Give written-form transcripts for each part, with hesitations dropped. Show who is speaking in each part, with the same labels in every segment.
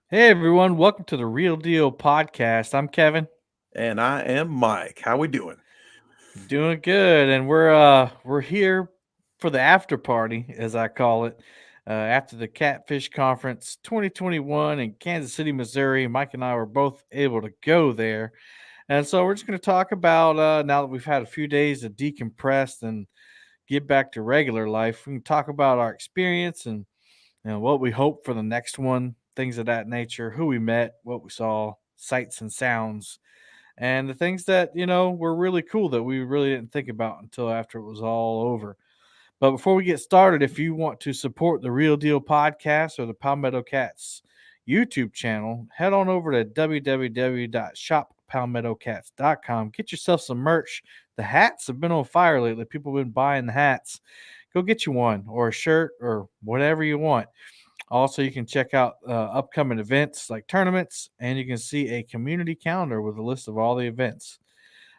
Speaker 1: Hey everyone, welcome to the Real Deal podcast. I'm Kevin.
Speaker 2: And I am Mike. How we doing?
Speaker 1: Doing good, and we're here for the after party, as I call it, after the Catfish Conference 2021 in Kansas City, Missouri. Mike and I were both able to go there, and so we're just going to talk about now that we've had a few days to decompress and get back to regular life. We can talk about our experience and what we hope for the next one, things of that nature, who we met, what we saw, sights and sounds, and the things that were really cool that we really didn't think about until after it was all over. But before we get started, if you want to support the Real Deal podcast or the Palmetto Cats YouTube channel, head on over to www.shoppalmettocats.com. Get yourself some merch. The hats have been on fire lately. People have been buying the hats. Go get you one or a shirt or whatever you want. Also, you can check out upcoming events like tournaments, and you can see a community calendar with a list of all the events.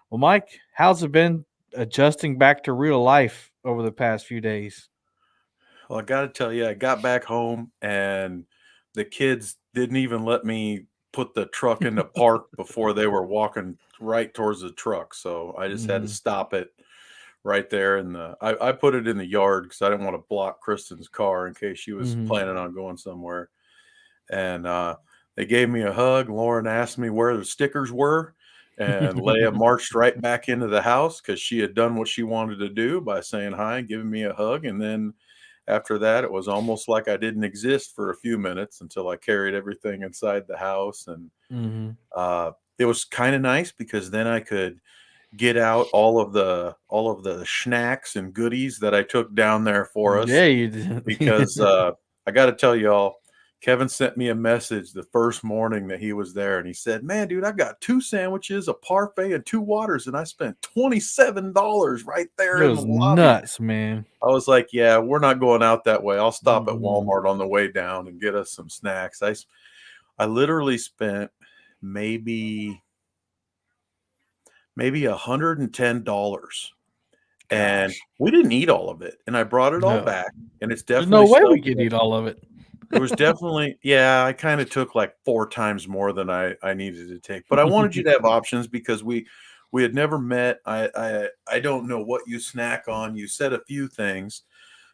Speaker 1: Well, Mike, how's it been adjusting back to real life over the past few days?
Speaker 2: Well, I got to tell you, I got back home and the kids didn't even let me put the truck in the park before they were walking right towards the truck. So I just had to
Speaker 1: Hmm.
Speaker 2: stop it right there. And I put it in the yard because I didn't want to block Kristen's car in case she was
Speaker 1: Hmm.
Speaker 2: planning on going somewhere. And they gave me a hug. Lauren asked me where the stickers were. And Leia marched right back into the house because she had done what she wanted to do by saying hi and giving me a hug. And then after that, it was almost like I didn't exist for a few minutes until I carried everything inside the house. And
Speaker 1: Hmm.
Speaker 2: it was kind of nice because then I could get out all of the snacks and goodies that I took down there for us
Speaker 1: Yeah, you did.
Speaker 2: because I got to tell y'all, Kevin sent me a message the first morning that he was there, and he said, "Man, dude, I got two sandwiches, a parfait, and two waters, and I spent $27 right
Speaker 1: It
Speaker 2: there in the
Speaker 1: was
Speaker 2: lobby."
Speaker 1: nuts, man.
Speaker 2: I was like, "Yeah, we're not going out that way. I'll stop at
Speaker 1: Hmm.
Speaker 2: Walmart on the way down and get us some snacks." I literally spent maybe $110, and
Speaker 1: Gosh,
Speaker 2: we didn't eat all of it, and I brought it all
Speaker 1: no,
Speaker 2: back, and it's
Speaker 1: there's no
Speaker 2: definitely
Speaker 1: way we
Speaker 2: still
Speaker 1: could
Speaker 2: there.
Speaker 1: eat all of it.
Speaker 2: It was definitely, yeah, I kinda took, like, 4 times more than I needed to take, but I wanted you to have options because we had never met. I don't know what you snack on. You said a few things,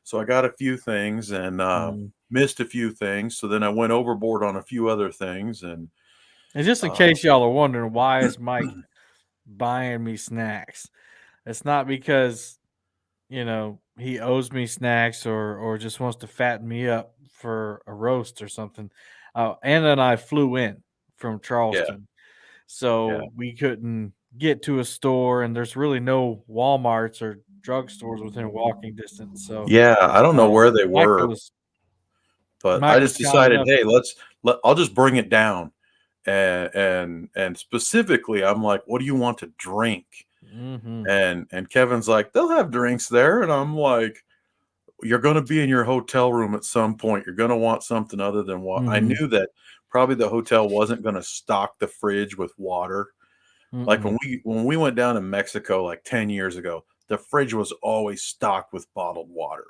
Speaker 2: so I got a few things and,
Speaker 1: Mm.
Speaker 2: missed a few things, so then I went overboard on a few other things, and,
Speaker 1: And just in
Speaker 2: uh
Speaker 1: case y'all are wondering, why is Mike buying me snacks? It's not because he owes me snacks or just wants to fatten me up for a roast or something. Anna and I flew in from
Speaker 2: yeah,
Speaker 1: Charleston,
Speaker 2: yeah.
Speaker 1: so we couldn't get to a store, and there's really no Walmarts or drugstores within walking distance. So
Speaker 2: Yeah, I don't know
Speaker 1: uh,
Speaker 2: where they
Speaker 1: Mike
Speaker 2: were,
Speaker 1: was
Speaker 2: but I
Speaker 1: Mike was
Speaker 2: just
Speaker 1: kind
Speaker 2: decided,
Speaker 1: enough.
Speaker 2: "Hey, I'll just bring it down." And specifically, I'm like, "What do you want to drink?"
Speaker 1: Hmm.
Speaker 2: And Kevin's like, "They'll have drinks there." And I'm like, "You're going to be in your hotel room at some point. You're going to want something other than what." I
Speaker 1: Hmm.
Speaker 2: knew that probably the hotel wasn't going to stock the fridge with water. Like
Speaker 1: Mm-mm.
Speaker 2: when we went down to Mexico like 10 years ago, the fridge was always stocked with bottled water.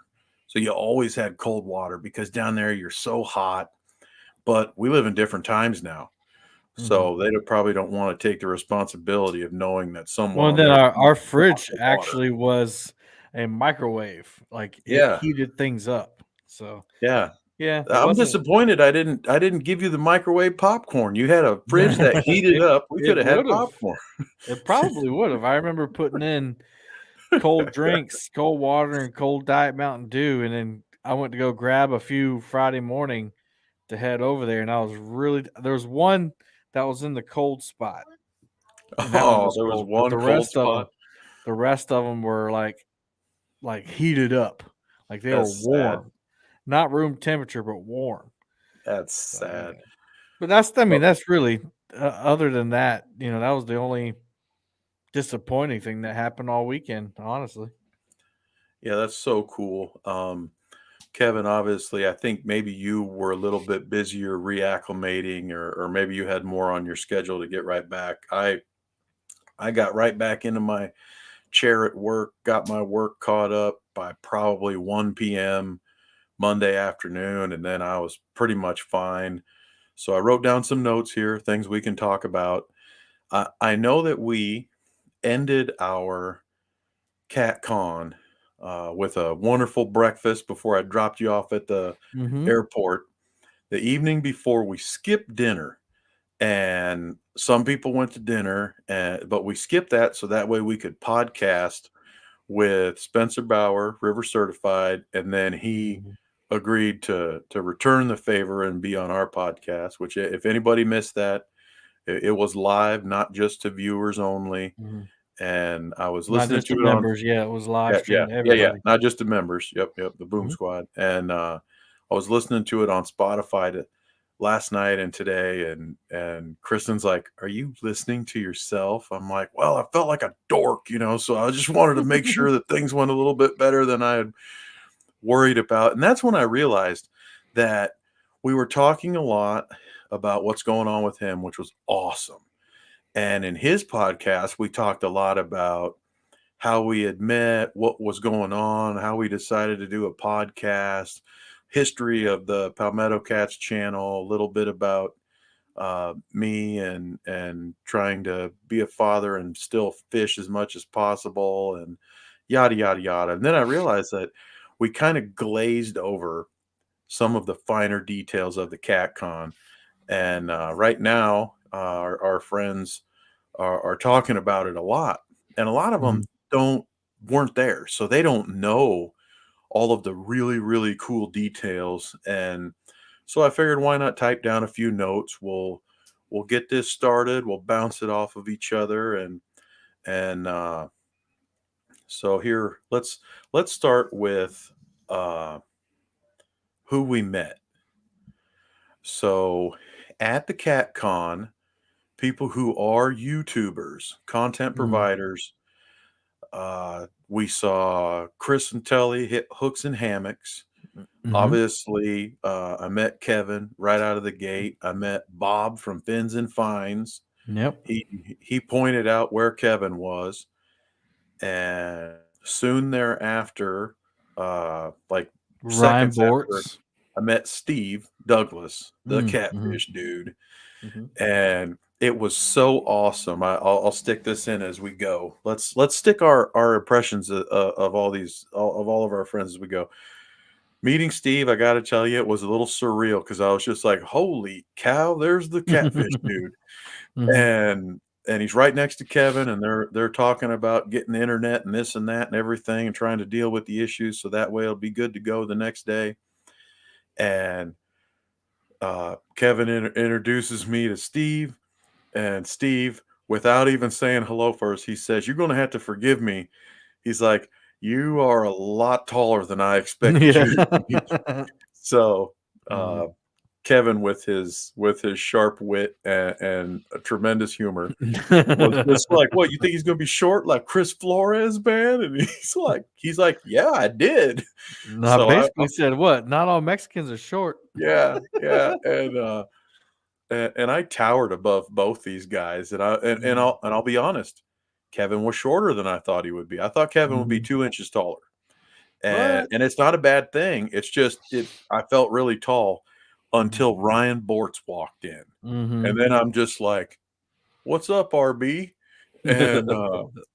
Speaker 2: So you always had cold water because down there you're so hot. But we live in different times now.
Speaker 1: Hmm.
Speaker 2: So they probably don't want to take the responsibility of knowing that someone
Speaker 1: Well,
Speaker 2: on
Speaker 1: then
Speaker 2: their
Speaker 1: our
Speaker 2: stocked
Speaker 1: fridge
Speaker 2: the water.
Speaker 1: actually was a microwave, like it
Speaker 2: Yeah.
Speaker 1: heated things up. So
Speaker 2: Yeah.
Speaker 1: yeah, it
Speaker 2: I'm
Speaker 1: wasn't.
Speaker 2: disappointed I didn't give you the microwave popcorn. You had a fridge that heated
Speaker 1: it
Speaker 2: up. We could
Speaker 1: it
Speaker 2: have had
Speaker 1: would have.
Speaker 2: popcorn.
Speaker 1: It probably would have. I remember putting in cold drinks, cold water, and cold Diet Mountain Dew, and then I went to go grab a few Friday morning to head over there, and I was really there was one that was in the cold spot, and that one
Speaker 2: Oh,
Speaker 1: was
Speaker 2: there was
Speaker 1: cold, but
Speaker 2: one cold spot.
Speaker 1: the rest of them were like heated up, like they were
Speaker 2: That's sad.
Speaker 1: warm, not room temperature, but warm.
Speaker 2: That's
Speaker 1: So
Speaker 2: sad.
Speaker 1: yeah, but I mean,
Speaker 2: Well,
Speaker 1: that's really other than that, that was the only disappointing thing that happened all weekend, honestly.
Speaker 2: yeah, that's so cool. Kevin, obviously, I think maybe you were a little bit busier reacclimating, or maybe you had more on your schedule to get right back. I got right back into my chair at work, got my work caught up by probably 1 p.m. Monday afternoon, and then I was pretty much fine. So I wrote down some notes here, things we can talk about. I know that we ended our cat con with a wonderful breakfast before I dropped you off at the
Speaker 1: Mhm.
Speaker 2: airport. The evening before, we skipped dinner, and some people went to dinner, but we skipped that so that way we could podcast with Spencer Bauer, River Certified, and then he
Speaker 1: Mhm.
Speaker 2: agreed to return the favor and be on our podcast. Which, if anybody missed that, it was live, not just to viewers only.
Speaker 1: Mhm.
Speaker 2: And I was
Speaker 1: Not
Speaker 2: listening
Speaker 1: just
Speaker 2: to
Speaker 1: the
Speaker 2: it on,
Speaker 1: members, yeah, it was live
Speaker 2: yeah, yeah,
Speaker 1: streamed to
Speaker 2: yeah, yeah,
Speaker 1: everybody.
Speaker 2: not just the members. Yep, yep, the Boom
Speaker 1: Mhm.
Speaker 2: Squad. And I was listening to it on Spotify last night and today, and Kristen's like, "Are you listening to yourself?" I'm like, "Well, I felt like a dork, so I just wanted to make sure that things went a little bit better than I had worried about." And that's when I realized that we were talking a lot about what's going on with him, which was awesome. And in his podcast, we talked a lot about how we had met, what was going on, how we decided to do a podcast, history of the Palmetto Cats channel, a little bit about me and trying to be a father and still fish as much as possible, and yada yada yada. And then I realized that we kind of glazed over some of the finer details of the cat con. And right now, our friends are talking about it a lot, and a lot of them
Speaker 1: Mhm.
Speaker 2: weren't there, so they don't know all of the really really cool details. And so I figured, why not type down a few notes? We'll get this started. We'll bounce it off of each other, and so here, let's start with uh, who we met. So at the Cat Con, people who are YouTubers, content
Speaker 1: Mhm.
Speaker 2: providers. We saw Chris and Telly hit hooks and hammocks.
Speaker 1: Mhm.
Speaker 2: Obviously, I met Kevin right out of the gate. I met Bob from Fins and Fines.
Speaker 1: Yep.
Speaker 2: He pointed out where Kevin was, and soon thereafter, like
Speaker 1: Ryan
Speaker 2: seconds after,
Speaker 1: Bortz.
Speaker 2: I met Steve Douglas, the
Speaker 1: Mhm.
Speaker 2: catfish dude.
Speaker 1: Mhm.
Speaker 2: And it was so awesome. I'll stick this in as we go. Let's stick our impressions of all these of all of our friends as we go. Meeting Steve, I got to tell you, it was a little surreal because I was just like, "Holy cow, there's the catfish dude!"
Speaker 1: Mhm.
Speaker 2: And he's right next to Kevin, and they're talking about getting the internet and this and that and everything, and trying to deal with the issues so that way it'll be good to go the next day. And Kevin introduces me to Steve. And Steve, without even saying hello first, he says, "You're gonna have to forgive me." He's like, "You are a lot taller than I expected
Speaker 1: Yeah.
Speaker 2: you to be." So,
Speaker 1: Mhm.
Speaker 2: Kevin, with his sharp wit and a tremendous humor, was just like, "What, you think he's gonna be short like Chris Flores, man?" And he's like, "Yeah, I did."
Speaker 1: No, I
Speaker 2: So I
Speaker 1: basically said, "What? Not all Mexicans are short."
Speaker 2: yeah, yeah, and I towered above both these guys,
Speaker 1: Mhm.
Speaker 2: and I'll be honest, Kevin was shorter than I thought he would be. I thought Kevin would be
Speaker 1: Mhm.
Speaker 2: 2 inches taller, and
Speaker 1: What?
Speaker 2: it's not a bad thing. It's just I felt really tall
Speaker 1: Mhm.
Speaker 2: until Ryan Bortz walked in, and
Speaker 1: Mhm.
Speaker 2: then I'm just like, "What's up, RB?" And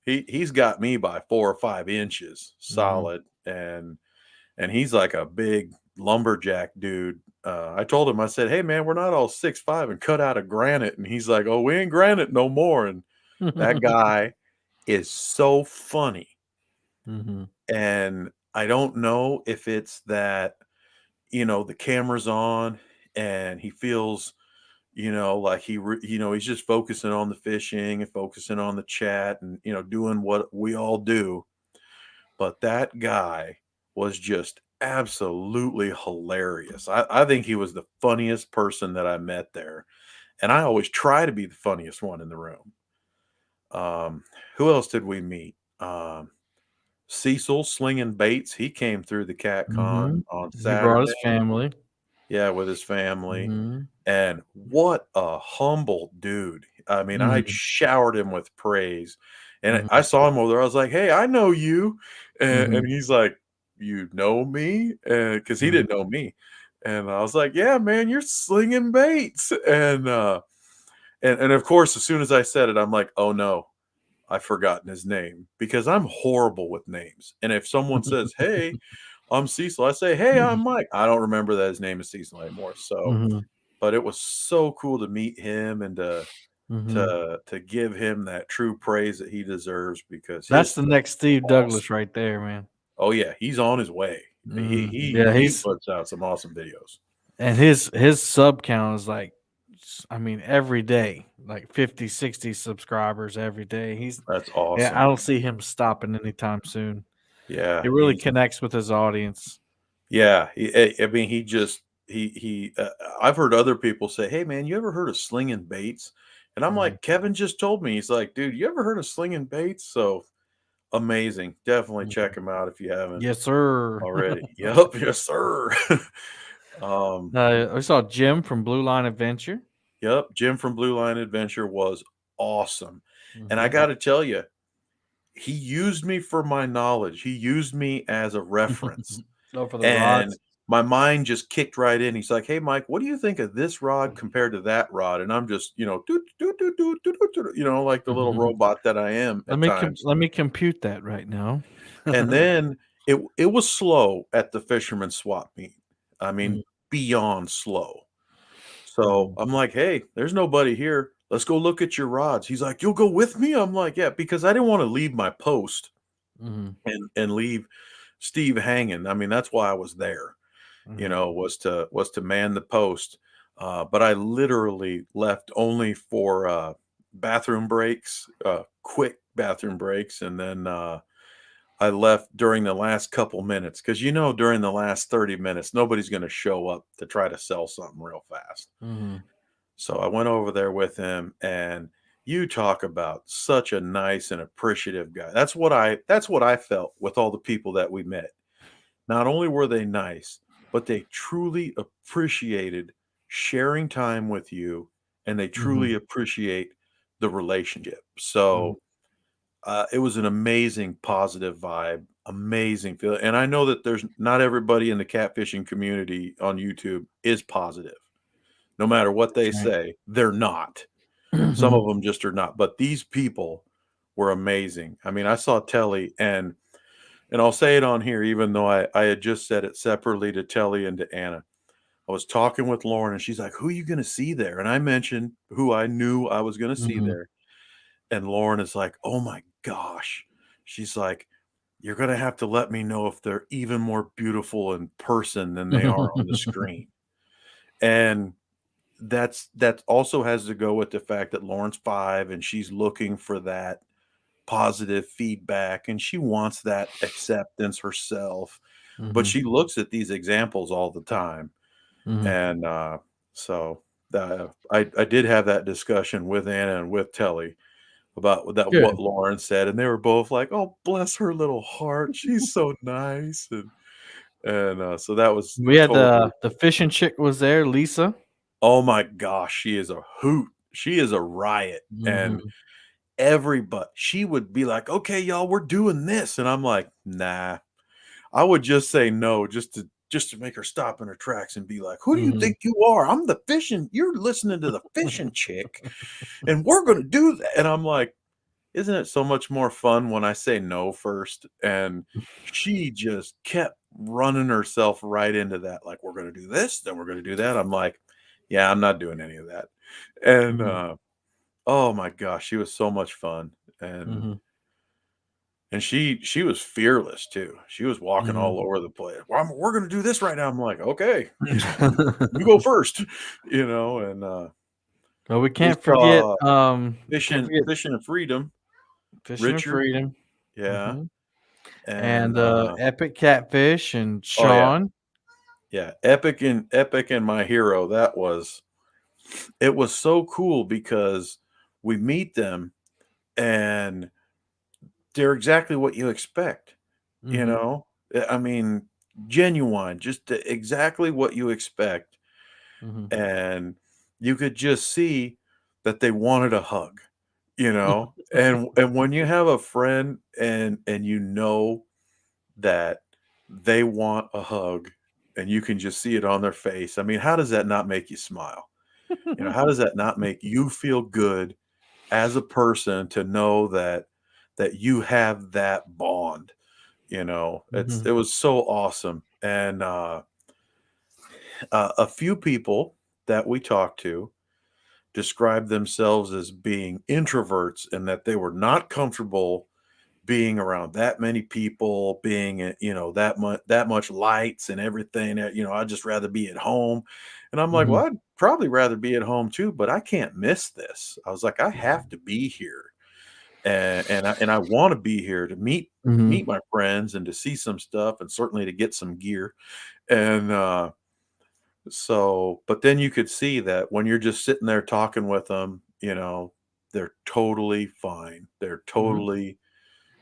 Speaker 2: he's got me by 4 or 5 inches
Speaker 1: Mhm.
Speaker 2: solid, and he's like a big lumberjack dude. I told him, I said, "Hey man, we're not all 6'5" and cut out of granite." And he's like, "Oh, we ain't granite no more." And that guy is so funny.
Speaker 1: Mhm.
Speaker 2: And I don't know if it's that, the camera's on and he feels, like he's just focusing on the fishing and focusing on the chat and, doing what we all do. But that guy was just absolutely hilarious. I think he was the funniest person that I met there, and I always try to be the funniest one in the room. Um, who else did we meet? Cecil Slinging Baits, he came through the CatCon
Speaker 1: Mhm.
Speaker 2: on
Speaker 1: He brought
Speaker 2: Saturday,
Speaker 1: his family.
Speaker 2: yeah, with his family,
Speaker 1: Mhm.
Speaker 2: and what a humble dude. I mean, I
Speaker 1: Mhm.
Speaker 2: showered him with praise, and I
Speaker 1: Mhm.
Speaker 2: saw him over there, I was like, "Hey, I know you," and
Speaker 1: Mhm.
Speaker 2: he's like, "You know me?" Because he
Speaker 1: Mhm.
Speaker 2: didn't know me, And I was like, "Yeah, man, you're slinging baits." And of course, as soon as I said it, I'm like, "Oh no, I've forgotten his name," because I'm horrible with names. And if someone says, "Hey, I'm Cecil," I say, "Hey, I'm Mike." I don't remember that his name is Cecil anymore. So,
Speaker 1: Mhm,
Speaker 2: but it was so cool to meet him and to
Speaker 1: mhm.
Speaker 2: to give him that true praise that he deserves because his
Speaker 1: That's the
Speaker 2: stuff
Speaker 1: next
Speaker 2: is
Speaker 1: Steve
Speaker 2: awesome.
Speaker 1: Douglas right there, man.
Speaker 2: Oh yeah, he's on his way.
Speaker 1: Yeah,
Speaker 2: He
Speaker 1: he's
Speaker 2: puts out some awesome videos.
Speaker 1: and his sub count is like I mean, every day, like 50, 60 subscribers every day. He's
Speaker 2: That's
Speaker 1: Yeah, I
Speaker 2: awesome.
Speaker 1: don't see him stopping anytime soon. He
Speaker 2: Yeah,
Speaker 1: really connects with his audience.
Speaker 2: yeah. I mean, he just he. I've heard other people say, "Hey, man, you ever heard of slinging baits?" And I'm
Speaker 1: Mhm,
Speaker 2: like, Kevin just told me. He's like, "Dude, you ever heard of slinging baits?" So amazing. Definitely check
Speaker 1: mhm.
Speaker 2: him out if you haven't
Speaker 1: Yes, sir.
Speaker 2: already. Yup, yes, sir. um,
Speaker 1: I saw Jim from Blue Line Adventure.
Speaker 2: Yep, Jim from Blue Line Adventure was awesome. And I
Speaker 1: Mhm.
Speaker 2: gotta tell you, he used me for my knowledge. He used me as a reference.
Speaker 1: Oh, for the
Speaker 2: And
Speaker 1: rods?
Speaker 2: my mind just kicked right in. He's like, "Hey, Mike, what do you think of this rod compared to that rod?" And I'm just, doot, doot, doot, doot, doot, doot, doot, like the little robot that I am at times.
Speaker 1: Let me compute that right now.
Speaker 2: And then it was slow at the fisherman swap meet. I
Speaker 1: Mhm,
Speaker 2: mean, beyond slow. So
Speaker 1: mhm,
Speaker 2: I'm like, "Hey, there's nobody here. Let's go look at your rods." He's like, "You'll go with me?" I'm like, "Yeah," because I didn't want to leave my post
Speaker 1: mhm,
Speaker 2: and leave Steve hanging. I mean, that's why I was there.
Speaker 1: mhm.
Speaker 2: Was to man the post. But I literally left only for bathroom breaks, quick bathroom breaks, and then I left during the last couple minutes because during the last 30 minutes nobody's going to show up to try to sell something real fast.
Speaker 1: Mhm,
Speaker 2: So I went over there with him, and you talk about such a nice and appreciative guy. That's what I felt with all the people that we met. Not only were they nice, but they truly appreciated sharing time with you, and they
Speaker 1: mhm,
Speaker 2: truly appreciate the relationship.
Speaker 1: mhm.
Speaker 2: So, it was an amazing positive vibe, amazing feel, and I know that there's not everybody in the catfishing community on YouTube is positive. No matter what
Speaker 1: That's
Speaker 2: they
Speaker 1: right.
Speaker 2: say, they're not. Some
Speaker 1: Mhm,
Speaker 2: of them just are not, but these people were amazing. I mean, I saw Telly, and I'll say it on here, even though I had just said it separately to Telly and to Anna. I was talking with Lauren, and she's like, "Who are you gonna see there?" And I mentioned who I knew I was gonna see
Speaker 1: mhm.
Speaker 2: there, and Lauren is like, "Oh my gosh." She's like, "You're gonna have to let me know if they're even more beautiful in person than they are on the screen." And that also has to go with the fact that Lauren's 5 and she's looking for that positive feedback and she wants that acceptance herself, but
Speaker 1: Mhm,
Speaker 2: she looks at these examples all the time.
Speaker 1: mhm.
Speaker 2: And so I did have that discussion with Anna and with Telly about that what
Speaker 1: Good.
Speaker 2: Lauren said, and they were both like, "Oh, bless her little heart, she's so nice." And so that was
Speaker 1: We had
Speaker 2: totally.
Speaker 1: the fishing chick was there, Lisa.
Speaker 2: Oh my gosh, she is a hoot. She is a riot, and
Speaker 1: Mhm.
Speaker 2: everybody she would be like, "Okay, y'all, we're doing this," and I'm like, "Nah." I would just say no just to make her stop in her tracks and be like, "Who do you
Speaker 1: Mhm.
Speaker 2: think you are? I'm the fishing you're listening to the fishing chick, and we're gonna do that." And I'm like, "Isn't it so much more fun when I say no first?" And she just kept running herself right into that, like, "We're gonna do this, then we're gonna do that." I'm like, "Yeah, I'm not doing any of that." And,
Speaker 1: Mhm.
Speaker 2: oh my gosh, she was so much fun, and
Speaker 1: Mhm.
Speaker 2: she was fearless too. She was walking
Speaker 1: Mhm.
Speaker 2: all over the place. "Well, we're gonna do this right now." I'm like, "Okay, you go first," and,
Speaker 1: Well,
Speaker 2: we saw
Speaker 1: we can't forget
Speaker 2: Fishing and Freedom,
Speaker 1: Fishing and
Speaker 2: Richard,
Speaker 1: Freedom.
Speaker 2: yeah,
Speaker 1: Mhm.
Speaker 2: and,
Speaker 1: And, Epic Catfish and
Speaker 2: oh, yeah,
Speaker 1: Sean.
Speaker 2: yeah, Epic and My Hero, it was so cool because we meet them, and they're exactly what you expect, you
Speaker 1: Mhm.
Speaker 2: know? I mean, genuine, just exactly what you expect.
Speaker 1: Mhm.
Speaker 2: And you could just see that they wanted a hug, and when you have a friend and you know that they want a hug and you can just see it on their face. I mean, how does that not make you smile? How does that not make you feel good as a person to know that you have that bond? It
Speaker 1: Mhm.
Speaker 2: was so awesome. And a few people that we talked to described themselves as being introverts and that they were not comfortable being around that many people, being that much lights and everything. I'd just rather be at home. And I'm like,
Speaker 1: Mhm.
Speaker 2: well, I'd probably rather be at home too, but I can't miss this. I was like, I have to be here, and I want to be here to meet
Speaker 1: Mhm.
Speaker 2: my friends and to see some stuff and certainly to get some gear. And but then you could see that when you're just sitting there talking with them, they're totally fine. They're
Speaker 1: Mhm.
Speaker 2: totally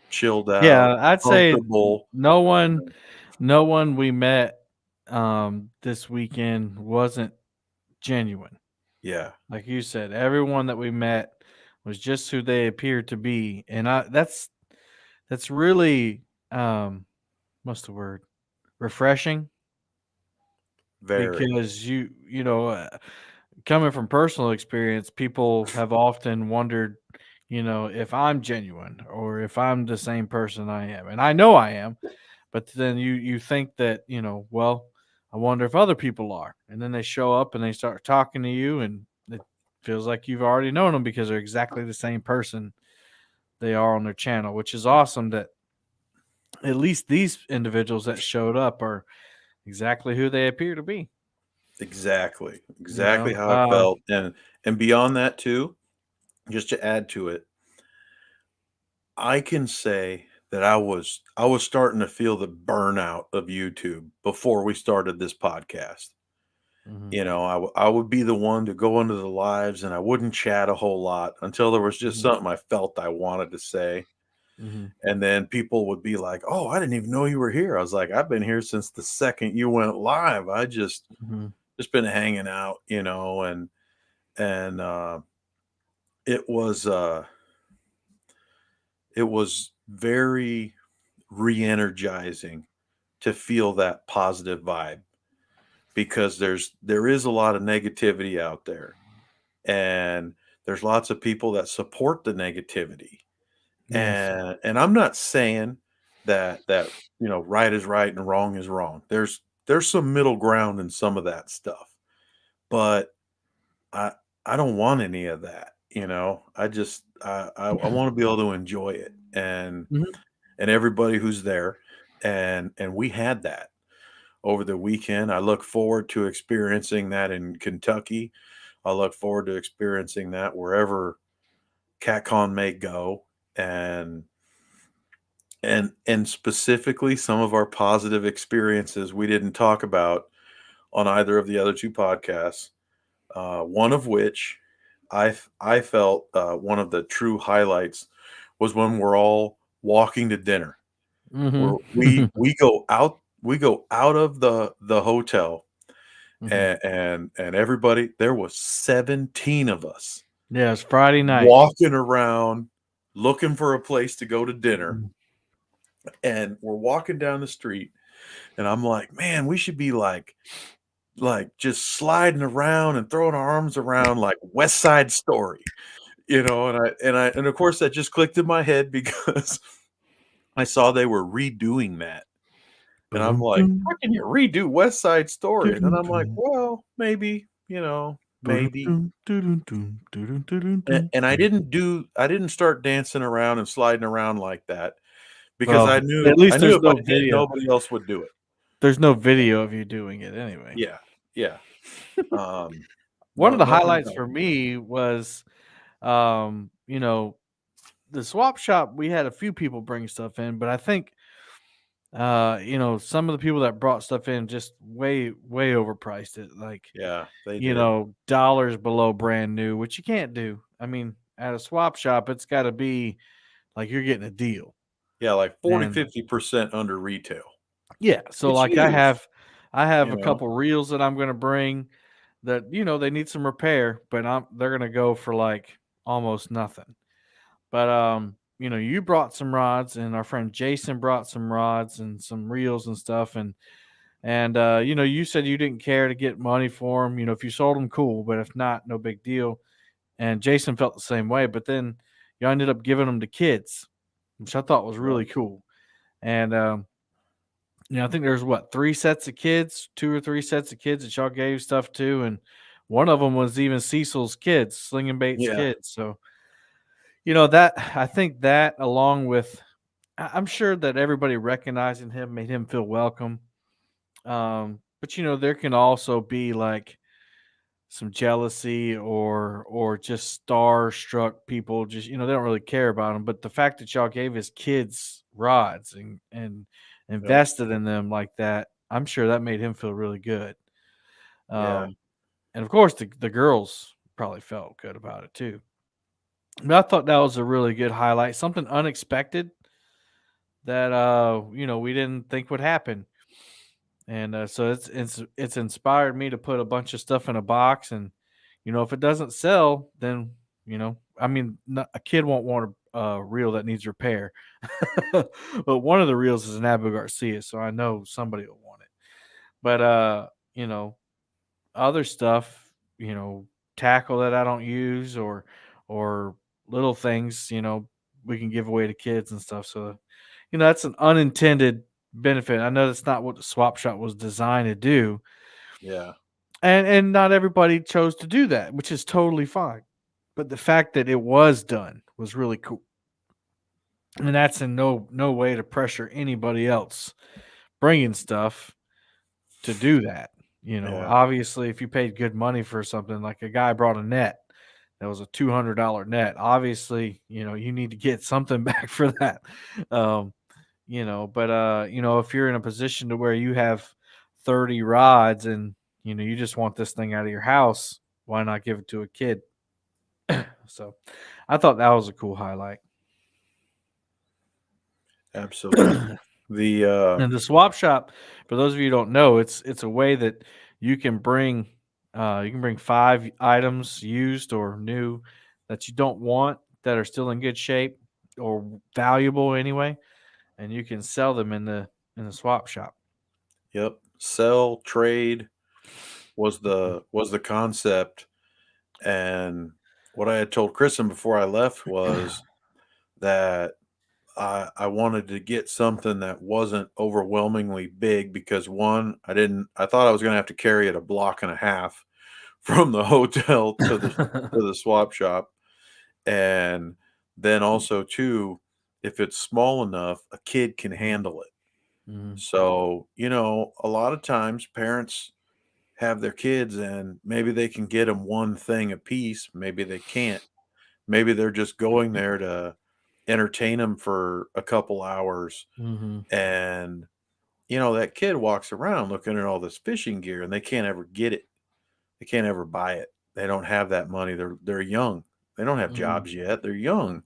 Speaker 2: chilled out,
Speaker 1: Yeah, I'd say
Speaker 2: comfortable.
Speaker 1: no one no one we met, this weekend wasn't genuine.
Speaker 2: Yeah,
Speaker 1: Like you said, everyone that we met was just who they appeared to be, and that's really, what's the word? Refreshing
Speaker 2: very.
Speaker 1: because coming from personal experience, people have often wondered, if I'm genuine or if I'm the same person I am, and I know I am. But then you think that, well, I wonder if other people are. And then they show up and they start talking to you and it feels like you've already known them because they're exactly the same person they are on their channel, which is awesome that at least these individuals that showed up are exactly who they appear to be,
Speaker 2: Exactly.
Speaker 1: you
Speaker 2: Exactly
Speaker 1: know.
Speaker 2: how I felt. And beyond that too, just to add to it, I can say that I was starting to feel the burnout of YouTube before we started this podcast.
Speaker 1: Mhm,
Speaker 2: I would be the one to go into the lives and I wouldn't chat a whole lot until there was just
Speaker 1: mhm,
Speaker 2: something I felt I wanted to say.
Speaker 1: mhm,
Speaker 2: And then people would be like, "Oh, I didn't even know you were here." I was like, "I've been here since the second you went live. I
Speaker 1: mhm,
Speaker 2: just been hanging out, and it was it was very re-energizing to feel that positive vibe because there is a lot of negativity out there, and there's lots of people that support the negativity.
Speaker 1: yes,
Speaker 2: And I'm not saying that right is right and wrong is wrong. There's some middle ground in some of that stuff, but I I don't want any of that. I want to be able to enjoy it,
Speaker 1: mhm,
Speaker 2: and everybody who's there, and we had that over the weekend. I look forward to experiencing that in Kentucky. I look forward to experiencing that wherever CatCon may go, and and specifically some of our positive experiences we didn't talk about on either of the other two podcasts. One of which I felt one of the true highlights was when we're all walking to dinner.
Speaker 1: mhm,
Speaker 2: Where we go out of the hotel,
Speaker 1: mhm.
Speaker 2: and everybody, there was 17 of us
Speaker 1: Yeah, it's Friday night.
Speaker 2: walking around looking for a place to go to dinner,
Speaker 1: Mhm,
Speaker 2: and we're walking down the street, and I'm like, man, we should be like just sliding around and throwing our arms around like West Side Story, and of course that just clicked in my head because I saw they were redoing that. And I'm like,
Speaker 1: ba-dum-dum,
Speaker 2: how can you redo West Side Story? And then I'm like,
Speaker 1: doo-doo-doo,
Speaker 2: well, maybe, maybe.
Speaker 1: ba-dum-dum, doo-doo-dum, doo-doo-doo-doo-doo.
Speaker 2: And I didn't start dancing around and sliding around like that because
Speaker 1: Well,
Speaker 2: I
Speaker 1: at
Speaker 2: knew I
Speaker 1: least
Speaker 2: knew
Speaker 1: there's
Speaker 2: if I
Speaker 1: no
Speaker 2: did,
Speaker 1: video.
Speaker 2: nobody else would do it.
Speaker 1: There's no video of you doing it anyway.
Speaker 2: Yeah, yeah. Um,
Speaker 1: One
Speaker 2: no,
Speaker 1: of the
Speaker 2: nothing
Speaker 1: highlights
Speaker 2: about
Speaker 1: for me was, the swap shop. We had a few people bring stuff in, but I think, some of the people that brought stuff in just way, way overpriced it. Like,
Speaker 2: yeah, they did.
Speaker 1: dollars below brand new, which you can't do. I mean, at a swap shop, it's got to be like you're getting a deal.
Speaker 2: Yeah, like 40,
Speaker 1: And
Speaker 2: 50% under retail.
Speaker 1: yeah, so
Speaker 2: It's
Speaker 1: like I
Speaker 2: huge,
Speaker 1: have I have
Speaker 2: you
Speaker 1: a
Speaker 2: know?
Speaker 1: couple reels that I'm gonna bring that, they need some repair, but they're gonna go for like almost nothing. But you brought some rods and our friend Jason brought some rods and some reels and stuff, and And you said you didn't care to get money for them. If you sold them, cool, but if not, no big deal. And Jason felt the same way. But then you ended up giving them to kids, which I thought was
Speaker 2: Yep.
Speaker 1: really cool. And I think there's what, three sets of kids, two or three sets of kids that y'all gave stuff to, and one of them was even Cecil's kids, Slinging Bait's
Speaker 2: Yeah.
Speaker 1: kids. So that I think that along with, I'm sure that everybody recognizing him made him feel welcome. But there can also be like some jealousy or just starstruck people. Just they don't really care about him. But the fact that y'all gave his kids rods and
Speaker 2: Yep.
Speaker 1: invested in them like that, I'm sure that made him feel really good.
Speaker 2: Yeah.
Speaker 1: And of course, the girls probably felt good about it too. But I thought that was a really good highlight, something unexpected that we didn't think would happen. And so it's inspired me to put a bunch of stuff in a box, and if it doesn't sell, then I mean, a kid won't want a reel that needs repair, but one of the reels is an Abu Garcia, so I know somebody will want it. But you know, other stuff, tackle that I don't use or little things, we can give away to kids and stuff. So that's an unintended benefit. I know that's not what the swap shop was designed to do,
Speaker 2: Yeah.
Speaker 1: and not everybody chose to do that, which is totally fine. But the fact that it was done was really cool, and that's in no way to pressure anybody else bringing stuff to do that.
Speaker 2: Yeah.
Speaker 1: Obviously, if you paid good money for something, like a guy brought a net that was a $200 net, obviously, you need to get something back for that. Um, but if you're in a position to where you have 30 rods and you just want this thing out of your house, why not give it to a kid? So I thought that was a cool highlight.
Speaker 2: Absolutely. The
Speaker 1: And the swap shop, for those of you who don't know, it's a way that you can bring five items used or new that you don't want, that are still in good shape or valuable anyway, and you can sell them in the swap shop.
Speaker 2: Yep. Sell, trade was the concept. And what I had told Kristen before I left was that I wanted to get something that wasn't overwhelmingly big because one, I thought I was gonna have to carry it a block and a half from the hotel to the swap shop. And then also too, if it's small enough, a kid can handle it.
Speaker 1: Mhm.
Speaker 2: So, a lot of times parents have their kids and maybe they can get them one thing a piece, maybe they can't. Maybe they're just going there to entertain them for a couple hours,
Speaker 1: Mhm.
Speaker 2: and, that kid walks around looking at all this fishing gear and they can't ever get it. They can't ever buy it. They don't have that money. They're young. They don't have
Speaker 1: Mhm.
Speaker 2: jobs yet. They're young.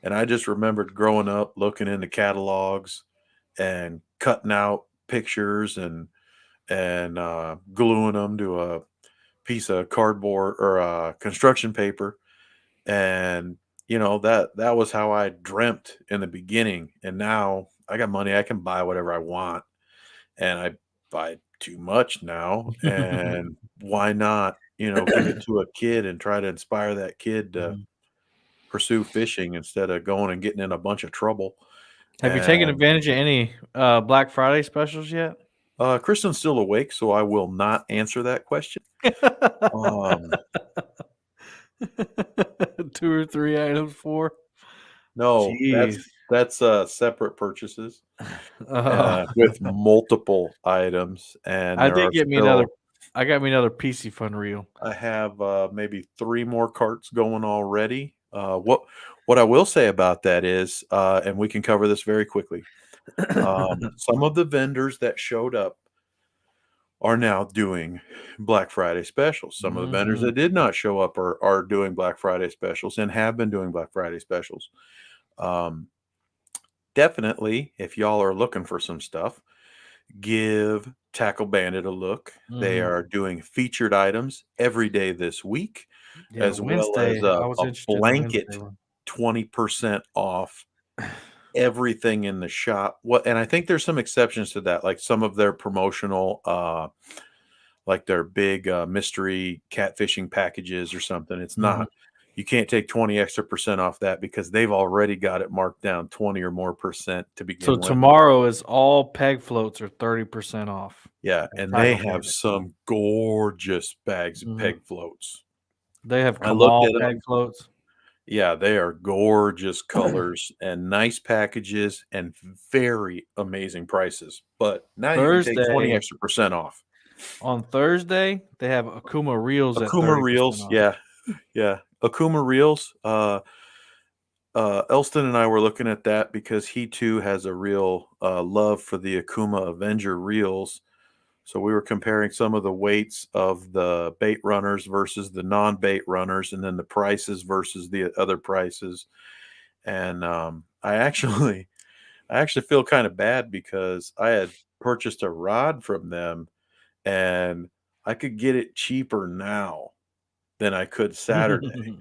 Speaker 2: And I just remembered growing up looking into catalogs and cutting out pictures and gluing them to a piece of cardboard or construction paper, and that was how I dreamt in the beginning. And now I got money, I can buy whatever I want, and I buy too much now. And why not give it to a kid and try to inspire that kid to
Speaker 1: Mhm.
Speaker 2: pursue fishing instead of going and getting in a bunch of trouble.
Speaker 1: Have you taken
Speaker 2: And
Speaker 1: advantage of any Black Friday specials yet?
Speaker 2: Kristen's still awake, so I will not answer that question. um
Speaker 1: 2 or 3 items for?
Speaker 2: no,
Speaker 1: Jeez.
Speaker 2: that's separate purchases
Speaker 1: Uh,
Speaker 2: with multiple items, and
Speaker 1: I
Speaker 2: there
Speaker 1: did
Speaker 2: are
Speaker 1: get me another.
Speaker 2: still
Speaker 1: I got me another PC Fun reel.
Speaker 2: I have maybe three more carts going already. What I will say about that is, and we can cover this very quickly. Some of the vendors that showed up are now doing Black Friday specials. Some of the vendors
Speaker 1: Mhm.
Speaker 2: that did not show up are doing Black Friday specials and have been doing Black Friday specials. Um, Definitely, if y'all are looking for some stuff, give Tackle Bandit a look. They
Speaker 1: Mhm.
Speaker 2: are doing featured items every day this week,
Speaker 1: Yeah,
Speaker 2: as well as
Speaker 1: Wednesday. I was
Speaker 2: a
Speaker 1: interested in the Wednesday
Speaker 2: blanket
Speaker 1: one.
Speaker 2: 20% off everything in the shop. And I think there's some exceptions to that, like some of their promotional, like their big mystery catfishing packages or something. It's
Speaker 1: Mhm.
Speaker 2: not. You can't take 20 extra percent off that because they've already got it marked down 20 or more percent to
Speaker 1: So
Speaker 2: begin with.
Speaker 1: tomorrow is all peg floats are 30% off
Speaker 2: Yeah,
Speaker 1: at
Speaker 2: and they
Speaker 1: Tackle
Speaker 2: have
Speaker 1: Bandit.
Speaker 2: some gorgeous bags of
Speaker 1: Mhm.
Speaker 2: peg floats.
Speaker 1: They have
Speaker 2: I looked
Speaker 1: Kamal
Speaker 2: at
Speaker 1: peg
Speaker 2: them.
Speaker 1: floats.
Speaker 2: Yeah, they are gorgeous colors and nice packages and very amazing prices. But now you can take 20
Speaker 1: Thursday
Speaker 2: extra percent off.
Speaker 1: on Thursday, they have Akuma Reels at
Speaker 2: Akuma
Speaker 1: 30%
Speaker 2: Reels,
Speaker 1: off.
Speaker 2: yeah, yeah. Akuma Reels. Elston and I were looking at that because he too has a real love for the Akuma Avenger reels. So we were comparing some of the weights of the bait runners versus the non-bait runners, and then the prices versus the other prices. And I actually feel kind of bad because I had purchased a rod from them, and I could get it cheaper now than I could Saturday.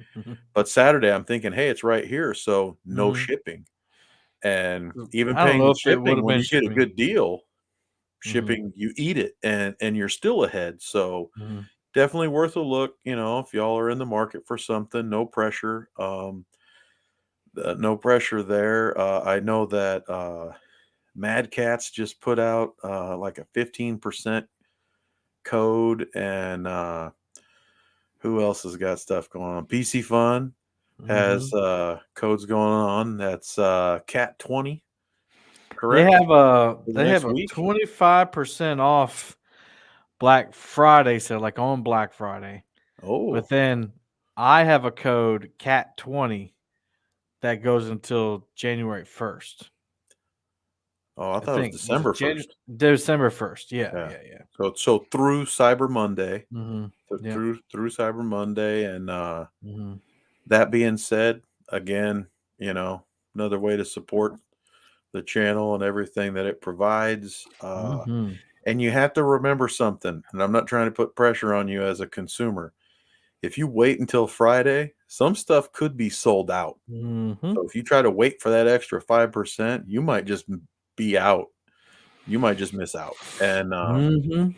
Speaker 2: But Saturday, I'm thinking, hey, it's right here, so no
Speaker 1: Mhm.
Speaker 2: shipping. And even
Speaker 1: I don't
Speaker 2: paying
Speaker 1: know
Speaker 2: the
Speaker 1: if it would
Speaker 2: shipping,
Speaker 1: have
Speaker 2: when
Speaker 1: been
Speaker 2: you get a
Speaker 1: shipping.
Speaker 2: good deal,
Speaker 1: Mhm.
Speaker 2: shipping, you eat it and you're still ahead. So
Speaker 1: Mhm.
Speaker 2: definitely worth a look, if y'all are in the market for something, no pressure. No pressure there. I know that Mad Cats just put out like a 15% code, and who else has got stuff going on? PC Fun has
Speaker 1: Mhm.
Speaker 2: codes going on. That's Cat 20, correct? For the
Speaker 1: They have
Speaker 2: next
Speaker 1: a
Speaker 2: week.
Speaker 1: 25% off Black Friday sale, like on Black Friday. But
Speaker 2: Oh,
Speaker 1: then I have a code CAT20 that goes until January 1st.
Speaker 2: I
Speaker 1: I
Speaker 2: thought it was
Speaker 1: think. Was it
Speaker 2: December 1st.
Speaker 1: December 1st? Yeah,
Speaker 2: Yeah.
Speaker 1: yeah, yeah.
Speaker 2: So through Cyber Monday,
Speaker 1: Mhm. Yep.
Speaker 2: through Cyber Monday, and
Speaker 1: Mhm.
Speaker 2: that being said, again, another way to support the channel and everything that it provides.
Speaker 1: Mhm.
Speaker 2: And you have to remember something, and I'm not trying to put pressure on you as a consumer. If you wait until Friday, some stuff could be sold out.
Speaker 1: Mhm.
Speaker 2: So if you try to wait for that extra 5%, you might just be out. You might just miss out. And
Speaker 1: Mhm.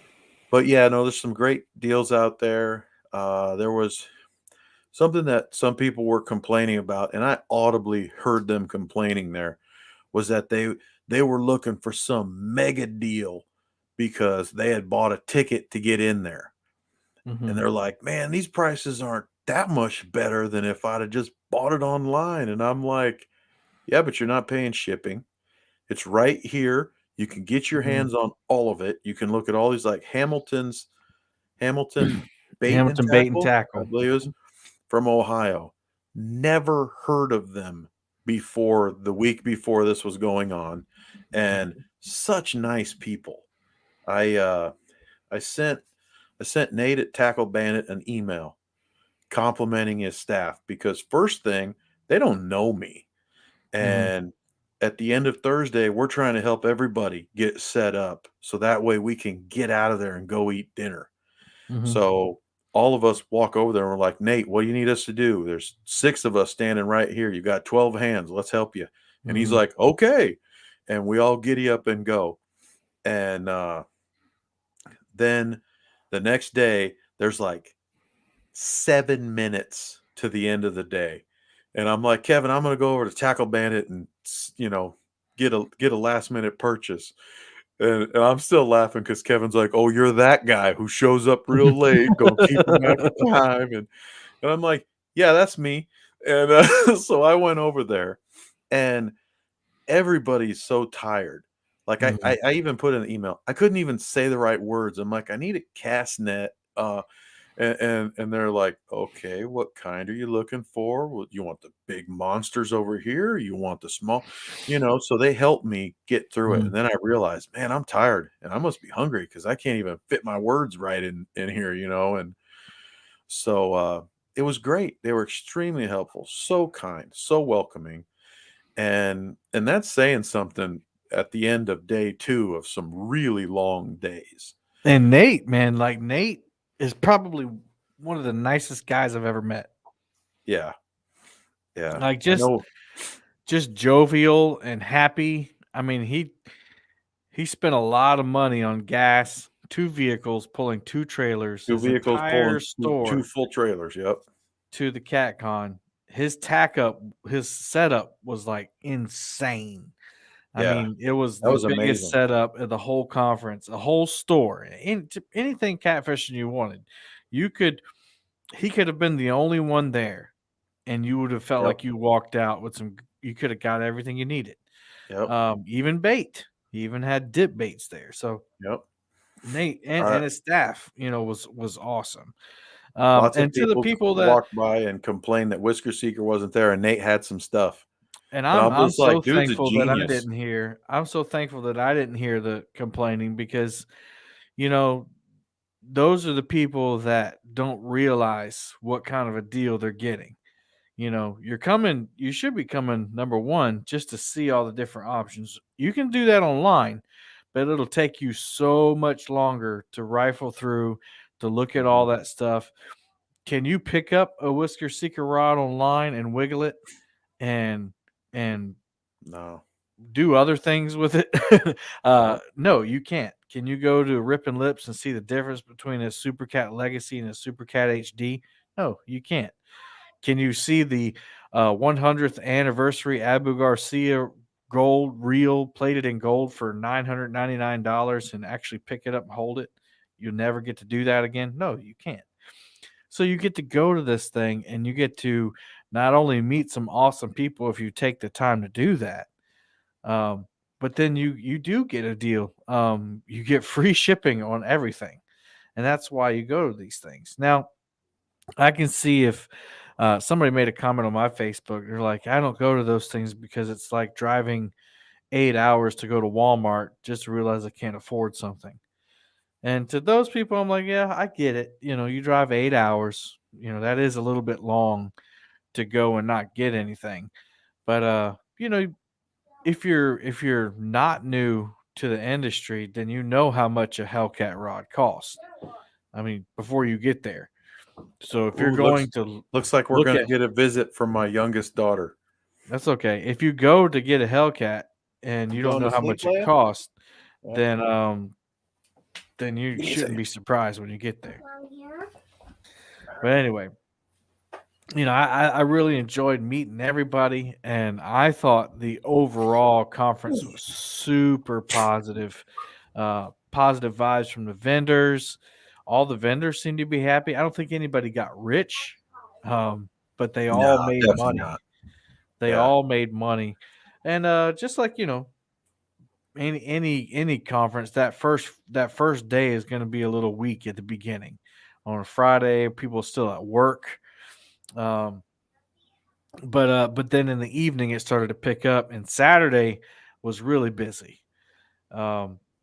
Speaker 2: but yeah, no, there's some great deals out there. There was something that some people were complaining about, and I audibly heard them complaining there, was that they were looking for some mega deal because they had bought a ticket to get in there. And
Speaker 1: Mhm.
Speaker 2: they're like, "Man, these prices aren't that much better than if I'd have just bought it online." And I'm like, "Yeah, but you're not paying shipping. It's right here. You can get your
Speaker 1: Mhm.
Speaker 2: hands on all of it. You can look at all these, like Hamilton Bait and
Speaker 1: Hamilton Bait and
Speaker 2: Tackle, I
Speaker 1: Tackle.
Speaker 2: believe it was from Ohio. Never heard of them before the week before this was going on, and such nice people. I uh I sent I sent Nate at Tackle Bandit an email complimenting his staff because first thing, they don't know me.
Speaker 1: Mhm.
Speaker 2: And at the end of Thursday, we're trying to help everybody get set up so that way we can get out of there and go eat dinner.
Speaker 1: Mhm.
Speaker 2: So all of us walk over there and we're like, Nate, what do you need us to do? There's 6 of us standing right here. You got 12 hands. Let's help you. And he's
Speaker 1: Mhm.
Speaker 2: like, okay. And we all giddy up and go. And then the next day, there's like 7 minutes to the end of the day. And I'm like, Kevin, I'm going to go over to Tackle Bandit and, get a last minute purchase. And I'm still laughing because Kevin's like, "Oh, you're that guy who shows up real late, gonna keep him after time." And I'm like, "Yeah, that's me." And so I went over there, and everybody's so tired. Like I,
Speaker 1: Mhm.
Speaker 2: I, I even put in an email. I couldn't even say the right words. I'm like, I need a cast net. And they're like, okay, what kind are you looking for? Well, you want the big monsters over here? You want the small, so they helped me get through it. And
Speaker 1: Mhm.
Speaker 2: then I realized, man, I'm tired and I must be hungry because I can't even fit my words right in here, and so it was great. They were extremely helpful, so kind, so welcoming. And that's saying something at the end of day 2 of some really long days.
Speaker 1: And Nate, man, like Nate is probably one of the nicest guys I've ever met.
Speaker 2: Yeah. Yeah.
Speaker 1: Like
Speaker 2: I
Speaker 1: just
Speaker 2: know.
Speaker 1: just jovial and happy. I mean, he spent a lot of money on gas, 2 vehicles, pulling 2 trailers,
Speaker 2: 2
Speaker 1: his
Speaker 2: vehicles
Speaker 1: entire
Speaker 2: pulling 2
Speaker 1: store
Speaker 2: full trailers. Yep.
Speaker 1: to the CatCon. His tack up, his setup was like insane. I
Speaker 2: Yeah.
Speaker 1: mean, it was
Speaker 2: That
Speaker 1: the
Speaker 2: was
Speaker 1: biggest
Speaker 2: amazing.
Speaker 1: setup of the whole conference, a whole store, anything catfishing you wanted. You could, he could have been the only one there, and you would have felt
Speaker 2: Yep.
Speaker 1: like you walked out with some. You could have got everything you needed.
Speaker 2: Yep.
Speaker 1: Even bait. He even had dip baits there. So
Speaker 2: Yep.
Speaker 1: Nate
Speaker 2: Uh,
Speaker 1: and his staff, was awesome.
Speaker 2: Lots of
Speaker 1: And to the
Speaker 2: people
Speaker 1: people that,
Speaker 2: walked by and complained that Whisker Seeker wasn't there, and Nate had some stuff.
Speaker 1: and
Speaker 2: And I'm
Speaker 1: I'm
Speaker 2: just
Speaker 1: so
Speaker 2: like, dude's a
Speaker 1: thankful that I
Speaker 2: genius.
Speaker 1: didn't hear. I'm so thankful that I didn't hear the complaining because you know those are the people that don't realize what kind of a deal they're getting. You're coming, you should be coming number one just to see all the different options. You can do that online, but it'll take you so much longer to rifle through, to look at all
Speaker 2: Mhm.
Speaker 1: that stuff. Can you pick up a Whisker Seeker rod online and wiggle it and and
Speaker 2: No,
Speaker 1: do other things with it?
Speaker 2: no,
Speaker 1: No, you can't. Can you go to Rip and Lips and see the difference between a Super Cat Legacy and a Super Cat HD? No, you can't. Can you see the 100th anniversary Abu Garcia gold reel plated in gold for $999 and actually pick it up and hold it? You'll never get to do that again. No, you can't. So you get to go to this thing and you get to not only meet some awesome people if you take the time to do that, um, but then you do get a deal. You get free shipping on everything, and that's why you go to these things. Now, I can see if somebody made a comment on my Facebook. They're like, I don't go to those things because it's like driving 8 hours to go to Walmart just to realize I can't afford something. And to those people, I'm like, yeah, I get it. You drive 8 hours. That is a little bit long to go and not get anything. But if you're not new to the industry, then you know how much a Hellcat rod costs. I mean, before you get there. So if you're
Speaker 2: Ooh,
Speaker 1: going to
Speaker 2: looks like we're
Speaker 1: look
Speaker 2: gonna
Speaker 1: at,
Speaker 2: get a visit from my youngest daughter.
Speaker 1: that's okay. If you go to get a Hellcat and
Speaker 2: You
Speaker 1: you don't
Speaker 2: going
Speaker 1: know
Speaker 2: to
Speaker 1: how
Speaker 2: sleep,
Speaker 1: much it
Speaker 2: Leia?
Speaker 1: costs,
Speaker 2: Yeah.
Speaker 1: then you shouldn't
Speaker 2: Easy.
Speaker 1: be surprised when you get there. But anyway, I really enjoyed meeting everybody, and I thought the overall conference was super positive. Positive vibes from the vendors. All the vendors seemed to be happy. I don't think anybody got rich, but they
Speaker 2: No,
Speaker 1: all made
Speaker 2: definitely not.
Speaker 1: money. They
Speaker 2: Yeah.
Speaker 1: all made money, and just like any conference, that first day is going to be a little weak at the beginning. On a Friday, people are still at work. Um, but then in the evening it started to pick up, and Saturday was really busy.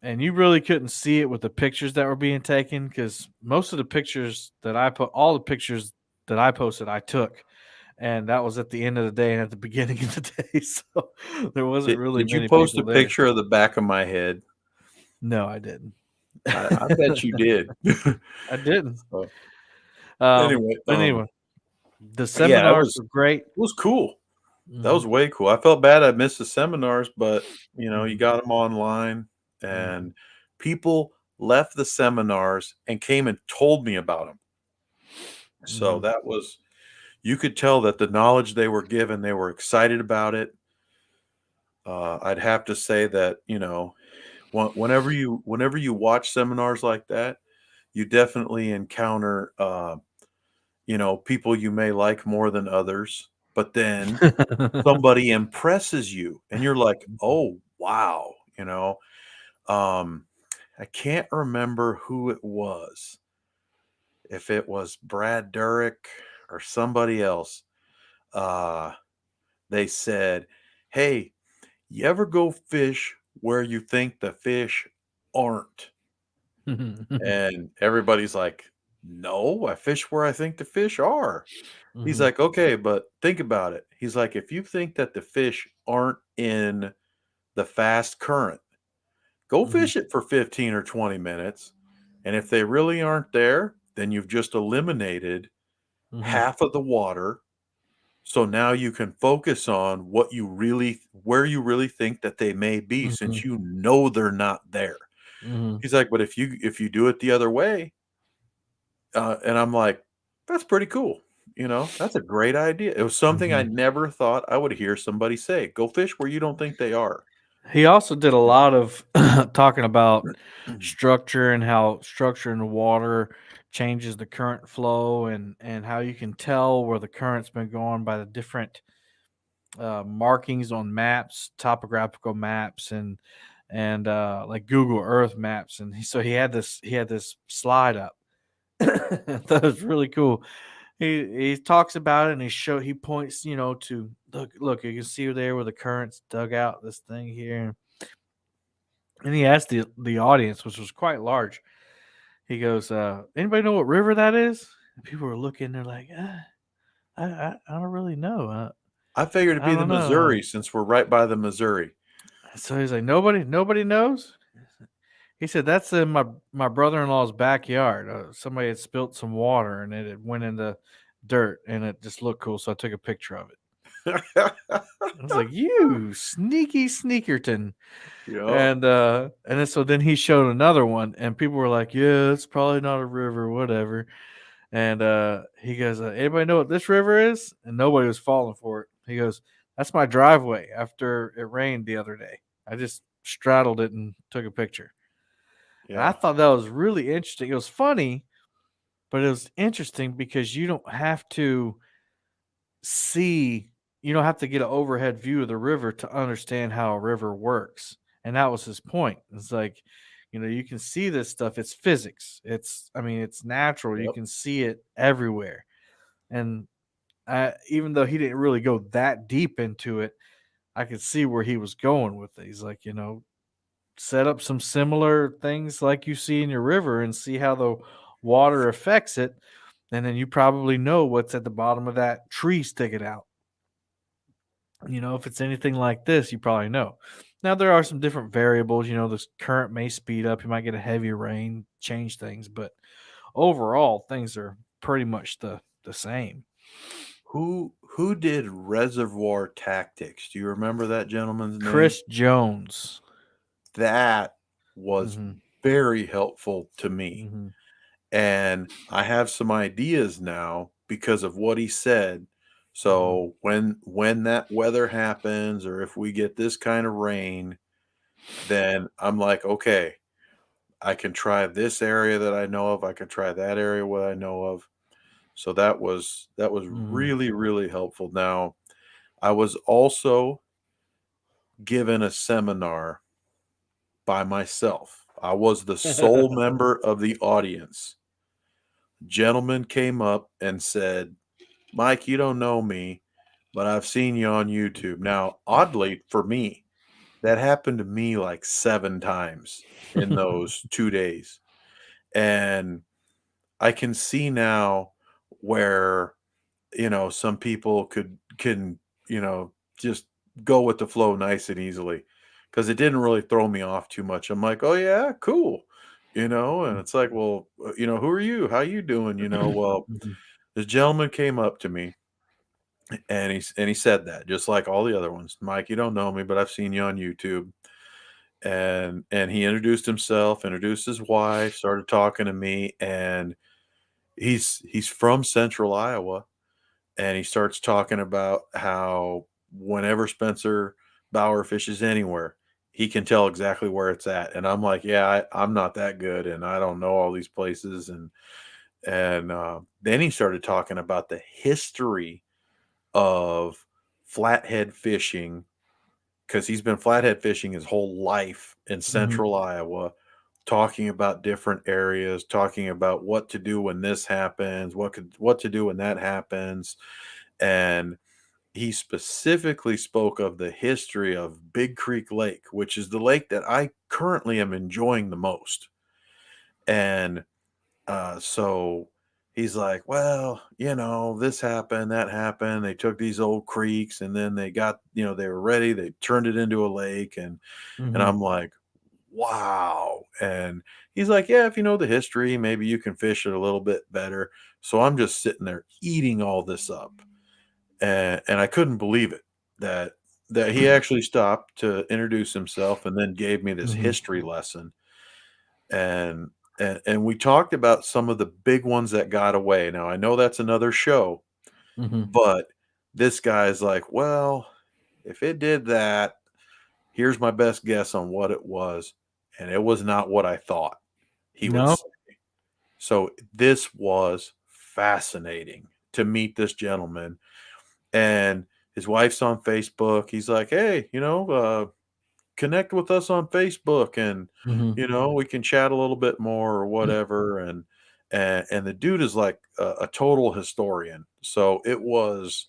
Speaker 1: And you really couldn't see it with the pictures that were being taken because most of the pictures that I put, all the pictures that I posted, I took, and that was at the end of the day and at the beginning of the day. So there wasn't really
Speaker 2: Did you
Speaker 1: many
Speaker 2: post a
Speaker 1: people there.
Speaker 2: picture of the back of my head?
Speaker 1: No, I didn't.
Speaker 2: I bet you did.
Speaker 1: I didn't.
Speaker 2: So, anyway,
Speaker 1: But anyway, the
Speaker 2: yeah,
Speaker 1: seminars were great.
Speaker 2: it was cool. That
Speaker 1: Hmm.
Speaker 2: was way cool. I felt bad I missed the seminars, but you
Speaker 1: Hmm.
Speaker 2: got them online,
Speaker 1: Hmm.
Speaker 2: and people left the seminars and came and told me about them. So
Speaker 1: Hmm.
Speaker 2: that was, you could tell that the knowledge they were given, they were excited about it. I'd have to say that whenever you watch seminars like that, you definitely encounter people you may like more than others, but then somebody impresses you and you're like, oh wow. um I can't remember who it was, if it was Brad Durick or somebody else. uh they said, hey, you ever go fish where you think the fish aren't? And everybody's like, no, I fish where I think the fish are. He's
Speaker 1: Hmm.
Speaker 2: like, okay, but think about it. He's like, if you think that the fish aren't in the fast current, go
Speaker 1: Hmm.
Speaker 2: fish it for 15 or 20 minutes. And if they really aren't there, then you've just eliminated
Speaker 1: Hmm.
Speaker 2: half of the water So now you can focus on where you really think that they may be, since
Speaker 1: Mhm.
Speaker 2: you know they're not there.
Speaker 1: Mhm.
Speaker 2: He's like, but if you do it the other way, and I'm like, that's pretty cool. That's a great idea. It was something I
Speaker 1: Mhm.
Speaker 2: never thought I would hear somebody say. Go fish where you don't think they are.
Speaker 1: He also did a lot of talking about structure and how structure in the water changes the current flow and how you can tell where the current's been going by the different markings on maps, topographical maps, and like Google Earth maps. And so he had this slide up. That was really cool. He talks about it and he points, to look, you can see there where the currents dug out this thing here. And he asked the audience, which was quite large. He goes, "Anybody know what river that is?" And people were looking. They're like, I don't really know.
Speaker 2: I figured it'd
Speaker 1: I
Speaker 2: be the
Speaker 1: don't know."
Speaker 2: Missouri, since we're right by the Missouri.
Speaker 1: So he's like, nobody knows. He said that's in my brother in law's backyard. Somebody had spilt some water and it had went in the dirt and it just looked cool. So I took a picture of it. I was like, "You sneaky sneakerton."
Speaker 2: Yeah.
Speaker 1: And then so then he showed another one and people were like, "Yeah, it's probably not a river, whatever." And he goes, "Anybody know what this river is?" And nobody was falling for it. He goes, "That's my driveway after it rained the other day. I just straddled it and took a picture." And I
Speaker 2: Yeah.
Speaker 1: thought that was really interesting. It was funny, but it was interesting because see you don't have to get an overhead view of the river to understand how a river works. And that was his point. It's like, you can see this stuff. It's physics. It's natural. You
Speaker 2: Yep.
Speaker 1: can see it everywhere. And even though he didn't really go that deep into it, I could see where he was going with it. He's like, set up some similar things like you see in your river and see how the water affects it. And then you probably know what's at the bottom of that tree sticking out. If it's anything like this, you probably know. Now there are some different variables. The current may speed up. You might get a heavy rain, change things, but overall, things are pretty much the same.
Speaker 2: Who did Reservoir Tactics? Do you remember that gentleman's name?
Speaker 1: Chris Jones.
Speaker 2: That was
Speaker 1: Hmm.
Speaker 2: very helpful to me.
Speaker 1: Hmm.
Speaker 2: And I have some ideas now because of what he said.
Speaker 1: Hmm.
Speaker 2: So when that weather happens, or if we get this kind of rain, then I'm like, okay, I can try this area that I know of. I can try that area what I know of. So that was
Speaker 1: Hmm.
Speaker 2: really, really helpful. Now, I was also given a seminar by myself. I was the sole member of the audience. Gentleman came up and said, "Mike, you don't know me, but I've seen you on YouTube." Now, oddly for me, that happened to me like 7 times in those 2 days. And I can see now where, some people can, just go with the flow nice and easily, because it didn't really throw me off too much. I'm like, "Oh, yeah, cool." And it's like, "Well, who are you? How you doing?" Well,
Speaker 1: Mhm.
Speaker 2: this gentleman came up to me and he said that just like all the other ones. "Mike, you don't know me, but I've seen you on YouTube." And he introduced himself, introduced his wife, started talking to me, and he's from Central Iowa, and he starts talking about how whenever Spencer Bauer fishes anywhere, he can tell exactly where it's at. And I'm like, "Yeah, I'm not that good, and I don't know all these places." And then he started talking about the history of flathead fishing, because he's been flathead fishing his whole life in
Speaker 1: Mhm.
Speaker 2: Central Iowa, talking about different areas, talking about what to do when this happens, what to do when that happens. And he specifically spoke of the history of Big Creek Lake, which is the lake that I currently am enjoying the most. And so he's like, "Well, this happened, that happened. They took these old creeks, and then they were ready. They turned it into a lake." And
Speaker 1: Mhm.
Speaker 2: I'm like, "Wow." And he's like, "Yeah, if you know the history, maybe you can fish it a little bit better." So I'm just sitting there eating all this up. and I couldn't believe it that he actually stopped to introduce himself and then gave me this
Speaker 1: Mhm.
Speaker 2: history lesson. And and we talked about some of the big ones that got away. Now I know that's another show,
Speaker 1: Mhm.
Speaker 2: but this guy's like, "Well, if it did that, here's my best guess on what it was, and it was not what I thought," he would
Speaker 1: No?
Speaker 2: say. So this was fascinating to meet this gentleman, and his wife's on Facebook. He's like, "Hey, connect with us on Facebook, and
Speaker 1: Mhm.
Speaker 2: we can chat a little bit more or whatever." And the dude is like a total historian. So it was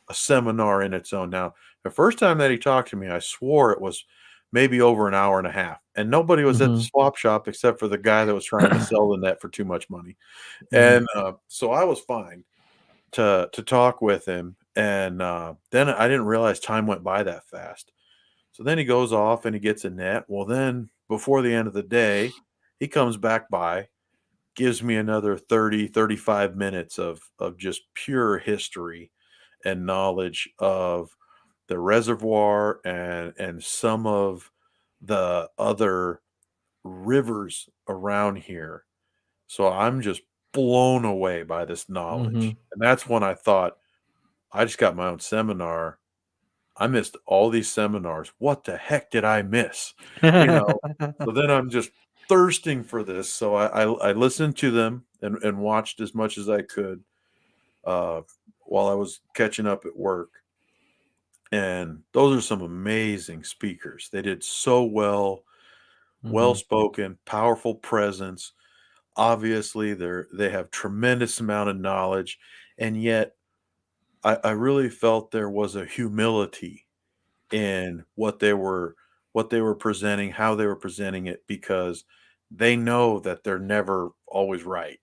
Speaker 2: a seminar in its own. Now, the first time that he talked to me, I swore it was maybe over an hour and a half, and nobody was at the
Speaker 1: Mhm.
Speaker 2: swap shop except for the guy that was trying to sell the net for too much money.
Speaker 1: Mhm.
Speaker 2: And so I was fine to talk with him, and then I didn't realize time went by that fast. So then he goes off and he gets a net. Well, then before the end of the day, he comes back by, gives me another 30-35 minutes of just pure history and knowledge of the reservoir and some of the other rivers around here. So I'm just blown away by this knowledge.
Speaker 1: Mhm.
Speaker 2: And that's when I thought, I just got my own seminar. I missed all these seminars. What the heck did I miss? You know? So then I'm just thirsting for this. So I listened to them and watched as much as I could uh, while I was catching up at work. And those are some amazing speakers. They did so well, well
Speaker 1: Mhm.
Speaker 2: spoken, powerful presence. Obviously, they have tremendous amount of knowledge, and yet I really felt there was a humility in what they were presenting, how they were presenting it, because they know that they're never always right.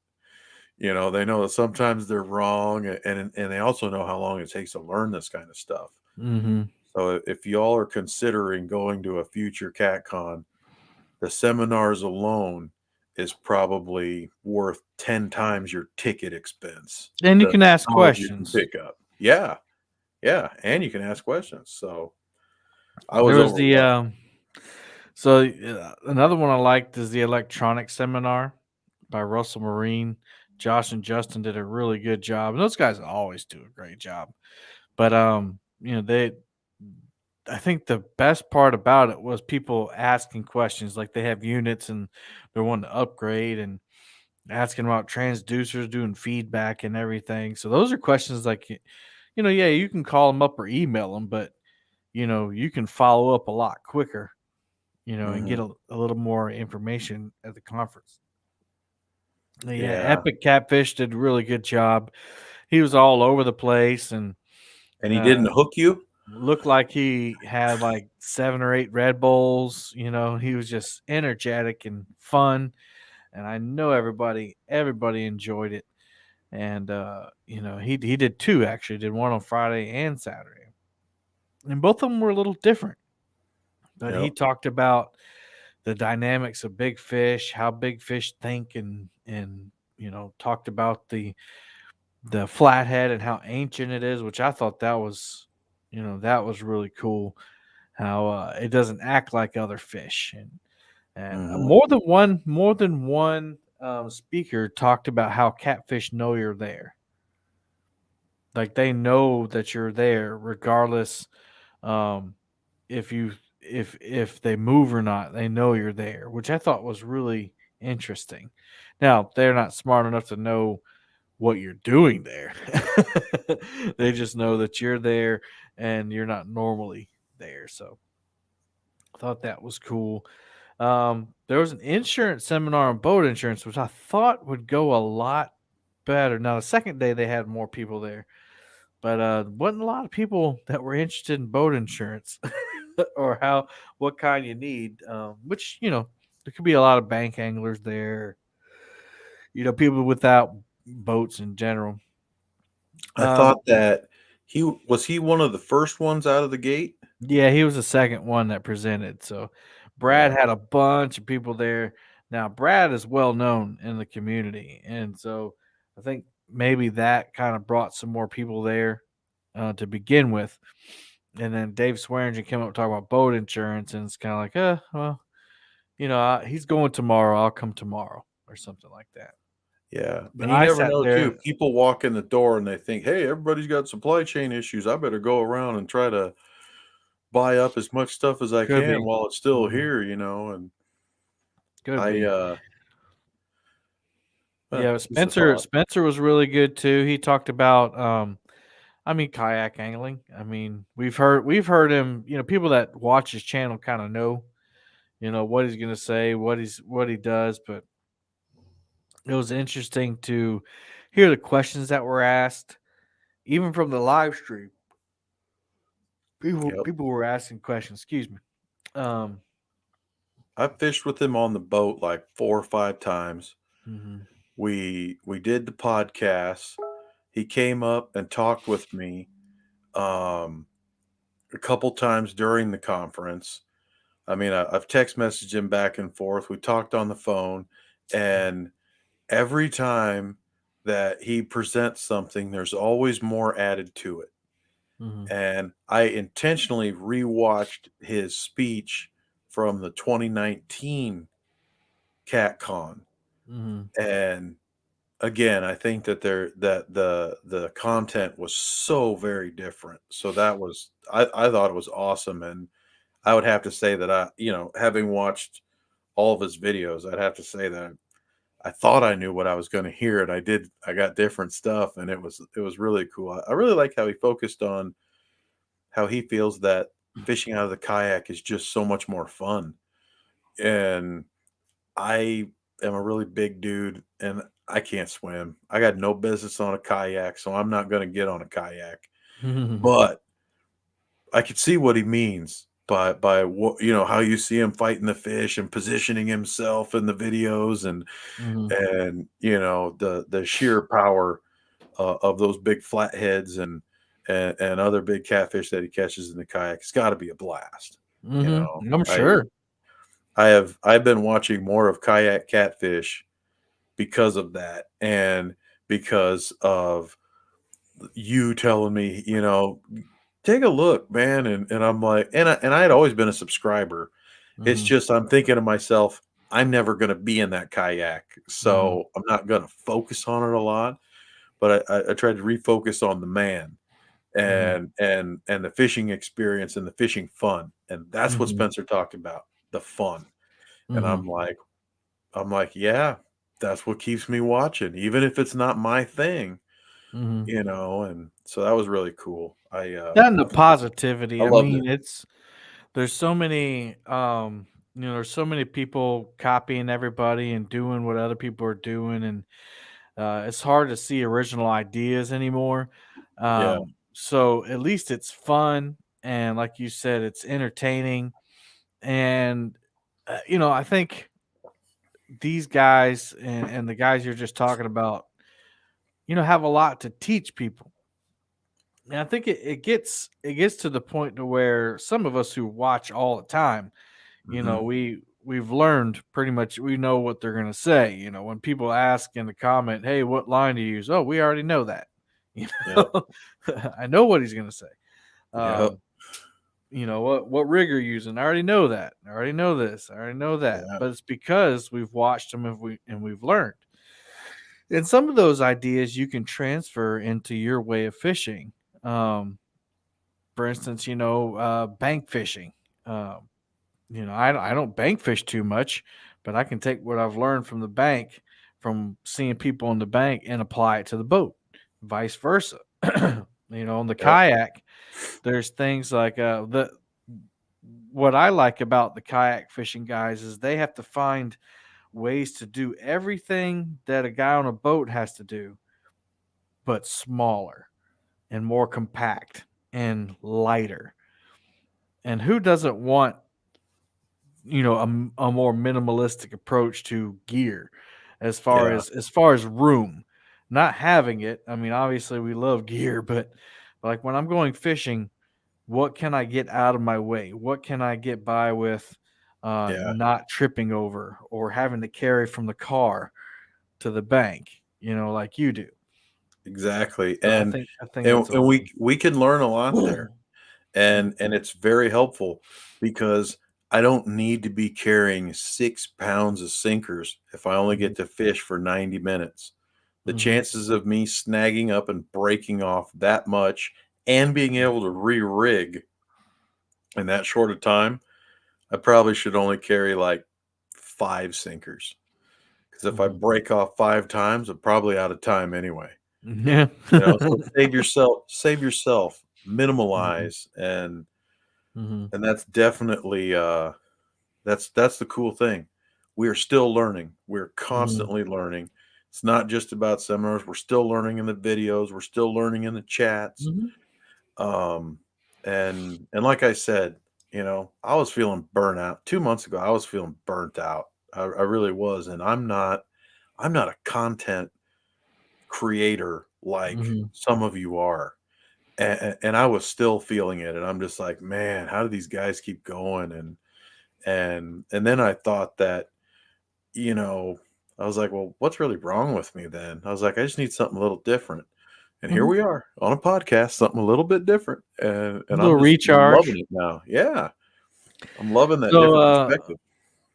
Speaker 2: They know that sometimes they're wrong, and they also know how long it takes to learn this kind of stuff.
Speaker 1: Mhm.
Speaker 2: So if y'all are considering going to a future CatCon, the seminars alone is probably worth 10 times your ticket expense.
Speaker 1: And you
Speaker 2: The
Speaker 1: can ask
Speaker 2: knowledge you can
Speaker 1: questions.
Speaker 2: pick up. Yeah, yeah, and you can ask questions. So I
Speaker 1: There
Speaker 2: was
Speaker 1: was the,
Speaker 2: overwhelmed.
Speaker 1: another one I liked is the electronic seminar by Russell Marine. Josh and Justin did a really good job, and those guys always do a great job. But, they I think the best part about it was people asking questions, like, they have units and they're wanting to upgrade and asking about transducers, doing feedback and everything. So those are questions like, yeah, you can call them up or email them, but, you can follow up a lot quicker, and
Speaker 2: Mhm.
Speaker 1: get a little more information at the conference. Yeah,
Speaker 2: Yeah,
Speaker 1: Epic Catfish did a really good job. He was all over the place and
Speaker 2: and he
Speaker 1: uh,
Speaker 2: didn't hook you?
Speaker 1: looked like he had like 7 or 8 Red Bulls. He was just energetic and fun, and I know everybody enjoyed it. And he did 2 actually, did one on Friday and Saturday. And both of them were a little different. But he
Speaker 2: Yep.
Speaker 1: talked about the dynamics of big fish, how big fish think, and talked about the flathead and how ancient it is, which I thought that was really cool. How it doesn't act like other fish, and
Speaker 2: Mhm.
Speaker 1: more than one speaker talked about how catfish know you're there. Like they know that you're there, regardless um, if you if they move or not. They know you're there, which I thought was really interesting. Now they're not smart enough to know what you're doing there. They just know that you're there and you're not normally there. So I thought that was cool. There was an insurance seminar on boat insurance, which I thought would go a lot better. Now, the second day they had more people there, but wasn't a lot of people that were interested in boat insurance or what kind you need. Which there could be a lot of bank anglers there. People without boats in general.
Speaker 2: I
Speaker 1: Um,
Speaker 2: thought that he one of the first ones out of the gate?
Speaker 1: Yeah, he was the second one that presented, so Brad
Speaker 2: Yeah.
Speaker 1: had a bunch of people there. Now, Brad is well known in the community, and so I think maybe that kinda brought some more people there, to begin with. And then Dave Swearingen came up talking about boat insurance, and it's kind of like, well, he's going tomorrow. I'll come tomorrow or something like that.
Speaker 2: Yeah,
Speaker 1: But
Speaker 2: and you
Speaker 1: I
Speaker 2: never
Speaker 1: sat
Speaker 2: know too.
Speaker 1: there.
Speaker 2: People walk in the door and they think, "Hey, everybody's got supply chain issues. I better go around and try to buy up as much stuff as I
Speaker 1: Could
Speaker 2: can
Speaker 1: be.
Speaker 2: while it's still
Speaker 1: Hmm.
Speaker 2: here," you know. And
Speaker 1: Could
Speaker 2: I,
Speaker 1: be. Yeah,
Speaker 2: just a
Speaker 1: Spencer
Speaker 2: thought.
Speaker 1: Spencer was really good too. He talked about kayak angling. I mean, we've heard him, people that watch his channel kind of know, what he's going to say, what he does, but it was interesting to hear the questions that were asked even from the live stream. People
Speaker 2: Yep,
Speaker 1: people were asking questions, excuse me. Um
Speaker 2: I fished with him on the boat like 4 or 5 times.
Speaker 1: mhm,
Speaker 2: We did the podcast. He came up and talked with me um, a couple times during the conference. I mean, I've text messaged him back and forth. We talked on the phone, and every time that he presents something, there's always more added to it.
Speaker 1: mhm,
Speaker 2: And I intentionally rewatched his speech from the 2019 CatCon,
Speaker 1: mhm,
Speaker 2: and again, I think that the content was so very different. So that was I thought it was awesome, and I would have to say that having watched all of his videos, I'd have to say that I thought I knew what I was going to hear, and I got different stuff, and it was really cool. I really like how he focused on how he feels that fishing out of the kayak is just so much more fun. And I am a really big dude, and I can't swim. I got no business on a kayak, so I'm not gonna get on a kayak.
Speaker 1: mhm,
Speaker 2: But I could see what he means by what how you see him fighting the fish and positioning himself in the videos,
Speaker 1: mhm,
Speaker 2: and the sheer power of those big flatheads and other big catfish that he catches in the kayak. It's got to be a blast. You
Speaker 1: mhm.
Speaker 2: know,
Speaker 1: I'm
Speaker 2: I
Speaker 1: sure.
Speaker 2: I've been watching more of kayak catfish because of that, and because of you telling me, take a look, man, and I'm like, and I had always been a subscriber. It's
Speaker 1: Mhm,
Speaker 2: just I'm thinking to myself, I'm never going to be in that kayak,
Speaker 1: mhm,
Speaker 2: so I'm not going to focus on it a lot. But I tried to refocus on the man
Speaker 1: mhm,
Speaker 2: and the fishing experience and the fishing fun, and that's what
Speaker 1: mhm,
Speaker 2: Spencer talked about, the fun. And
Speaker 1: mhm,
Speaker 2: I'm like, yeah, that's what keeps me watching, even if it's not my thing,
Speaker 1: mhm.
Speaker 2: and so that was really cool.
Speaker 1: That and the positivity.
Speaker 2: I
Speaker 1: I
Speaker 2: loved it.
Speaker 1: mean, there's so many there's so many people copying everybody and doing what other people are doing, and it's hard to see original ideas anymore.
Speaker 2: Yeah,
Speaker 1: So at least it's fun, and like you said, it's entertaining. And I think these guys and the guys you're just talking about, have a lot to teach people. And I think it gets to the point to where some of us who watch all the time,
Speaker 2: mhm,
Speaker 1: we've learned pretty much, we know what they're gonna say. When people ask in the comment, "Hey, what line do you use?" Oh, we already know that. You
Speaker 2: yep,
Speaker 1: know, I know what he's gonna say.
Speaker 2: yep,
Speaker 1: Um, what rig are you using? I already know that. I already know this. I already know that.
Speaker 2: yeah,
Speaker 1: But it's because we've watched them and we've learned. And some of those ideas you can transfer into your way of fishing. Um, for instance, bank fishing. Um, I don't bank fish too much, but I can take what I've learned from the bank, from seeing people on the bank, and apply it to the boat, vice versa. On the
Speaker 2: yep,
Speaker 1: kayak, there's things like the what I like about the kayak fishing guys is they have to find ways to do everything that a guy on a boat has to do, but smaller and more compact and lighter. And who doesn't want a more minimalistic approach to gear,
Speaker 2: yeah,
Speaker 1: as far as room, not having it. I mean, obviously we love gear, but like when I'm going fishing, what can I get out of my way? What can I get by with,
Speaker 2: yeah,
Speaker 1: not tripping over or having to carry from the car to the bank, like you do.
Speaker 2: exactly.
Speaker 1: So I think that's
Speaker 2: And
Speaker 1: awesome.
Speaker 2: we can learn a lot there. And it's very helpful because I don't need to be carrying 6 pounds of sinkers if I only
Speaker 1: Mhm,
Speaker 2: get to fish for 90 minutes. The
Speaker 1: mhm,
Speaker 2: chances of me snagging up and breaking off that much and being able to re-rig in that short of time, I probably should only carry like 5 sinkers. Because if I
Speaker 1: mhm.
Speaker 2: break off 5 times, I'm probably out of time anyway.
Speaker 1: Yeah.
Speaker 2: You know, so save yourself,
Speaker 1: Mhm,
Speaker 2: minimalize,
Speaker 1: mhm,
Speaker 2: and that's definitely that's the cool thing. We are still learning. We're
Speaker 1: mhm,
Speaker 2: constantly learning. It's not just about seminars. We're still learning in the videos. We're still learning in the chats.
Speaker 1: mhm,
Speaker 2: Um, and like I said, you know, I was feeling burnt out 2 months ago. I was feeling burnt out. I really was, and I'm not a content creator like
Speaker 1: mhm,
Speaker 2: some of you are. And I was still feeling it, and I'm just like, man, how do these guys keep going? And then I thought that, you know, I was like, well, what's really wrong with me then? I was like, I just need something a little different. And here
Speaker 1: mhm.
Speaker 2: we are on a podcast, something a little bit different.
Speaker 1: A
Speaker 2: And
Speaker 1: little
Speaker 2: I'm just
Speaker 1: recharge.
Speaker 2: loving it now. Yeah. I'm loving that
Speaker 1: So,
Speaker 2: different perspective.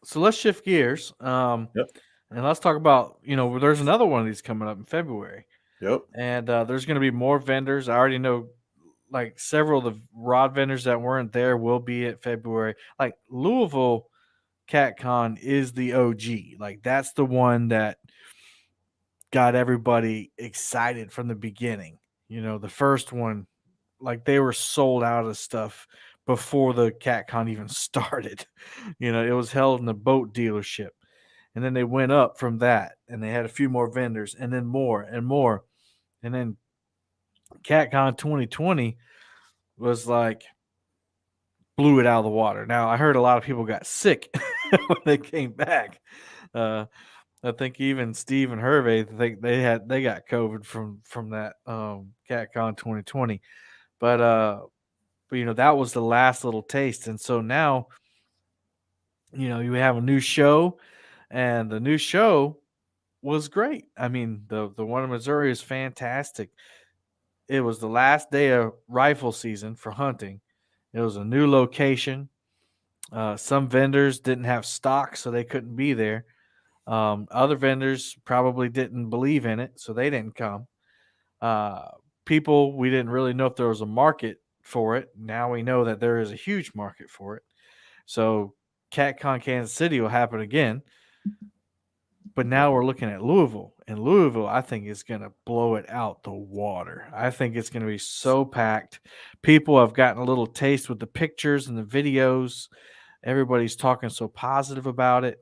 Speaker 1: so let's shift gears.
Speaker 2: Yep.
Speaker 1: And let's talk about, there's another one of these coming up in February.
Speaker 2: Yep.
Speaker 1: And there's going to be more vendors. I already know like several of the rod vendors that weren't there will be at February. Like Louisville CatCon is the OG. Like that's the one that got everybody excited from the beginning. The first one, like they were sold out of stuff before the CatCon even started. It was held in the boat dealership. And then they went up from that and they had a few more vendors and then more and more. And then CatCon 2020 was like blew it out of the water. Now I heard a lot of people got sick when they came back. Uh, I think even Steve and Hervey think they got COVID from that CatCon 2020. But that was the last little taste, and so now you have a new show, and the new show was great. I mean the one in Missouri is fantastic. It was the last day of rifle season for hunting. It was a new location. Some vendors didn't have stock, so they couldn't be there. Other vendors probably didn't believe in it, so they didn't come. Uh, People, we didn't really know if there was a market for it. Now we know that there is a huge market for it. So CatCon Kansas City will happen again, but now we're looking at Louisville, and Louisville, I think, is going to blow it out the water. I think it's going to be so packed. People have gotten a little taste with the pictures and the videos. Everybody's talking so positive about it.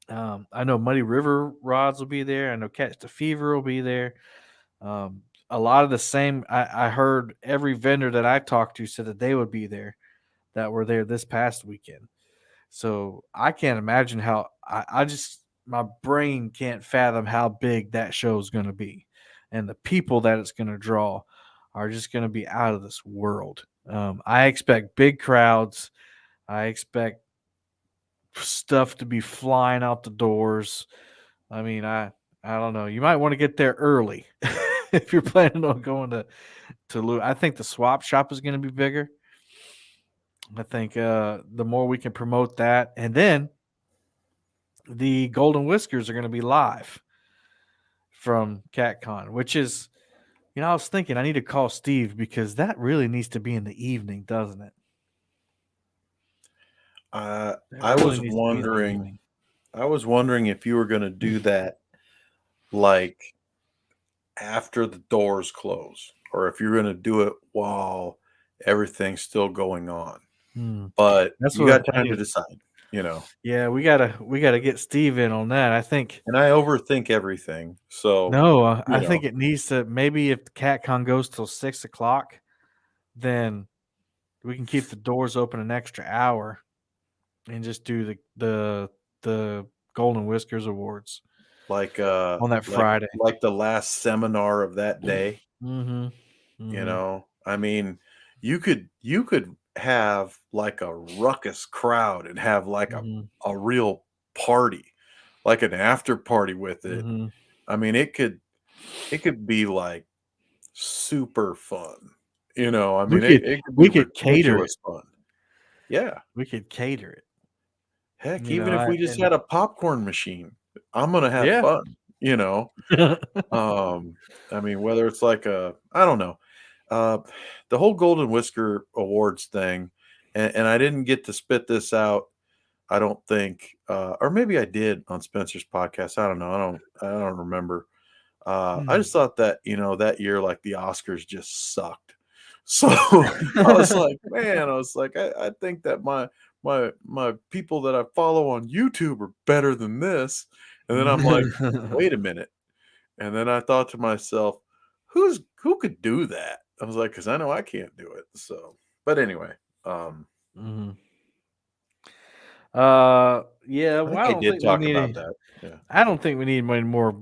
Speaker 1: I know Muddy River Rods will be there. I know Catch the Fever will be there. A lot of the same. I heard every vendor that I talked to said that they would be there that were there this past weekend. So I can't imagine how I just my brain can't fathom how big that show is going to be, and the people that it's going to draw are just going to be out of this world. I expect big crowds. I expect stuff to be flying out the doors. I mean, I don't know. You might want to get there early if you're planning on going to Lou. I think the swap shop is going to be bigger. I think the more we can promote that, and then the Golden Whiskers are going to be live from CatCon, which is, I was thinking I need to call Steve because that really needs to be in the evening, doesn't it? That
Speaker 2: I
Speaker 1: really
Speaker 2: was
Speaker 1: needs to be in the
Speaker 2: wondering
Speaker 1: evening.
Speaker 2: I was wondering if you were going to do that like after the doors close or if you're going to do it while everything's still going on.
Speaker 1: Hmm.
Speaker 2: But
Speaker 1: That's
Speaker 2: you
Speaker 1: what
Speaker 2: got
Speaker 1: I
Speaker 2: time to
Speaker 1: need.
Speaker 2: decide, you know.
Speaker 1: Yeah, we gotta get Steve in on that. I think
Speaker 2: And I overthink everything. So,
Speaker 1: no,
Speaker 2: you
Speaker 1: I think
Speaker 2: know,
Speaker 1: it needs to maybe if CatCon goes till 6 o'clock, then we can keep the doors open an extra hour and just do the Golden Whiskers Awards
Speaker 2: like
Speaker 1: on that Friday.
Speaker 2: like the last seminar of that day,
Speaker 1: Mhm.
Speaker 2: you
Speaker 1: Mhm.
Speaker 2: know. I mean, you could have like a ruckus crowd and have like
Speaker 1: Mhm.
Speaker 2: a real party, like an after party with it.
Speaker 1: Mhm.
Speaker 2: I mean, it could be like super fun. You know, I
Speaker 1: We
Speaker 2: mean,
Speaker 1: could
Speaker 2: it could be
Speaker 1: we could cater it.
Speaker 2: ridiculous fun. Yeah.
Speaker 1: We could cater it.
Speaker 2: Heck,
Speaker 1: You
Speaker 2: even
Speaker 1: know,
Speaker 2: if we just
Speaker 1: and
Speaker 2: had a popcorn machine, I'm gonna have
Speaker 1: yeah.
Speaker 2: fun, you know? Um, I mean, whether it's like I don't know, uh, the whole Golden Whisker Awards thing, and I didn't get to spit this out, I don't think, or maybe I did on Spencer's podcast. I don't know. I don't remember. I
Speaker 1: Mm.
Speaker 2: just thought that, you know, that year, like the Oscars just sucked. So I was like, man, I was like, I think that my people that I follow on YouTube are better than this. And then I'm like, wait a minute. And then I thought to myself, who could do that? I was like, because I know I can't do it. So, but anyway,
Speaker 1: Mhm. Yeah,
Speaker 2: I
Speaker 1: well,
Speaker 2: think I did talk about that. Yeah.
Speaker 1: I don't think we need many more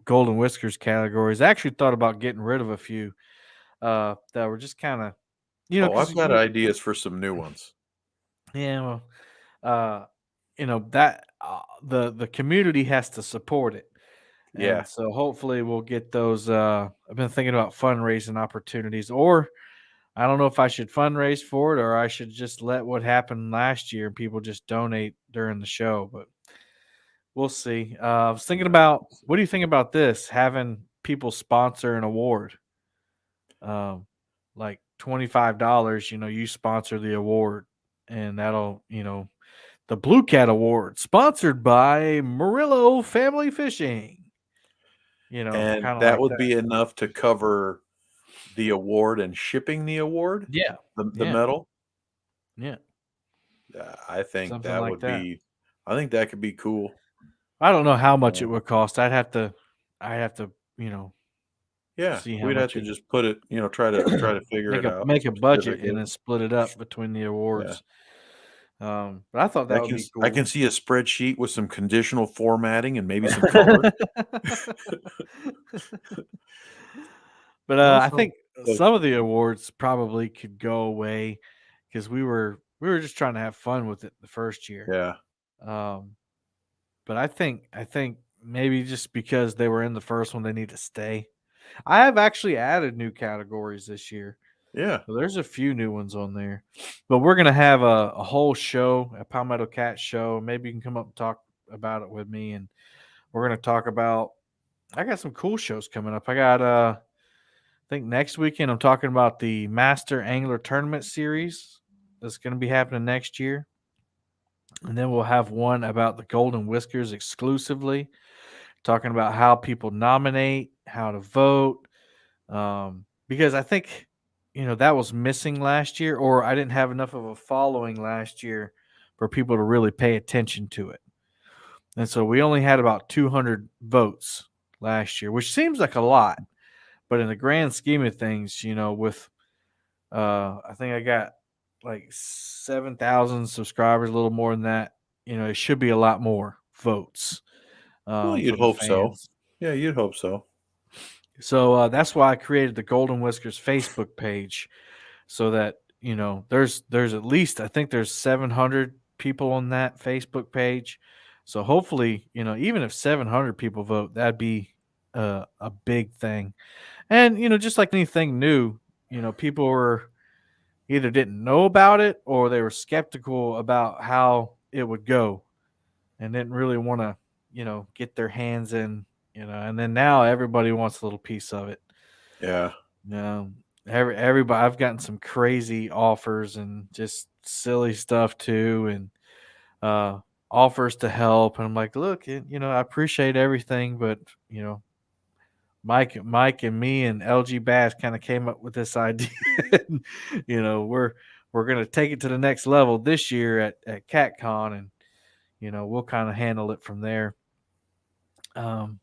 Speaker 1: golden whiskers categories. I actually thought about getting rid of a few that were just kind of,
Speaker 2: Oh,
Speaker 1: because
Speaker 2: I've got ideas for some new ones.
Speaker 1: yeah, well, uh, that the community has to support it,
Speaker 2: Yeah.
Speaker 1: and so hopefully we'll get those. I've been thinking about fundraising opportunities, or I don't know if I should fundraise for it or I should just let what happened last year and people just donate during the show, but we'll see. I was thinking
Speaker 2: Yeah.
Speaker 1: about, what do you think about this? Having people sponsor an award, um, like $25. You sponsor the award, and that'll, the Blue Cat Award, sponsored by Murillo Family Fishing.
Speaker 2: And
Speaker 1: Kind of
Speaker 2: that
Speaker 1: like
Speaker 2: would
Speaker 1: that.
Speaker 2: be enough to cover the award and shipping the award,
Speaker 1: Yeah,
Speaker 2: the
Speaker 1: yeah,
Speaker 2: medal.
Speaker 1: yeah,
Speaker 2: I think
Speaker 1: something
Speaker 2: that
Speaker 1: like
Speaker 2: would
Speaker 1: that.
Speaker 2: be I think that could be cool.
Speaker 1: I don't know how much it
Speaker 2: Uh,
Speaker 1: would cost. I have to, you know,
Speaker 2: yeah,
Speaker 1: see how
Speaker 2: we'd have
Speaker 1: much
Speaker 2: to
Speaker 1: it
Speaker 2: just put it, you know, try to figure
Speaker 1: make
Speaker 2: it
Speaker 1: a
Speaker 2: out.
Speaker 1: make a budget and
Speaker 2: Certificate.
Speaker 1: then split it up between the
Speaker 2: Yeah.
Speaker 1: awards. But I thought that would be
Speaker 2: I
Speaker 1: cool.
Speaker 2: can see a spreadsheet with some conditional formatting and maybe some color.
Speaker 1: But
Speaker 2: That
Speaker 1: I
Speaker 2: sounds
Speaker 1: think
Speaker 2: like
Speaker 1: some of the awards probably could go away because we were just trying to have fun with it the first year.
Speaker 2: yeah.
Speaker 1: Um, but I think maybe just because they were in the first one, they need to stay. I have actually added new categories this year.
Speaker 2: Yeah.
Speaker 1: So there's a few new ones on there, but we're gonna have a whole show, a Palmetto Cat show. Maybe you can come up and talk about it with me, and we're gonna talk about. I got some cool shows coming up. I got I think next weekend I'm talking about the Master Angler Tournament Series that's gonna be happening next year, and then we'll have one about the Golden Whiskers exclusively, talking about how people nominate, how to vote, because I think that was missing last year, or I didn't have enough of a following last year for people to really pay attention to it, and so we only had about 200 votes last year, which seems like a lot, but in the grand scheme of things, with I think I got like 7,000 subscribers, a little more than that. It should be a lot more votes
Speaker 2: Well, you'd
Speaker 1: from the
Speaker 2: hope so.
Speaker 1: fans.
Speaker 2: Yeah, you'd hope so.
Speaker 1: So that's why I created the Golden Whiskers Facebook page, so that there's at least, I think there's 700 people on that Facebook page. So hopefully, even if 700 people vote, that'd be a big thing. And just like anything new, people were either didn't know about it or they were skeptical about how it would go and didn't really want to, get their hands in, and then now everybody wants a little piece of it.
Speaker 2: Yeah.
Speaker 1: You know, everybody, I've gotten some crazy offers and just silly stuff too, and uh, offers to help. And I'm like, look, I appreciate everything, but you know, Mike and me and LG Bass kind of came up with this idea. And, we're gonna take it to the next level this year at CatCon, and we'll kind of handle it from there. Um,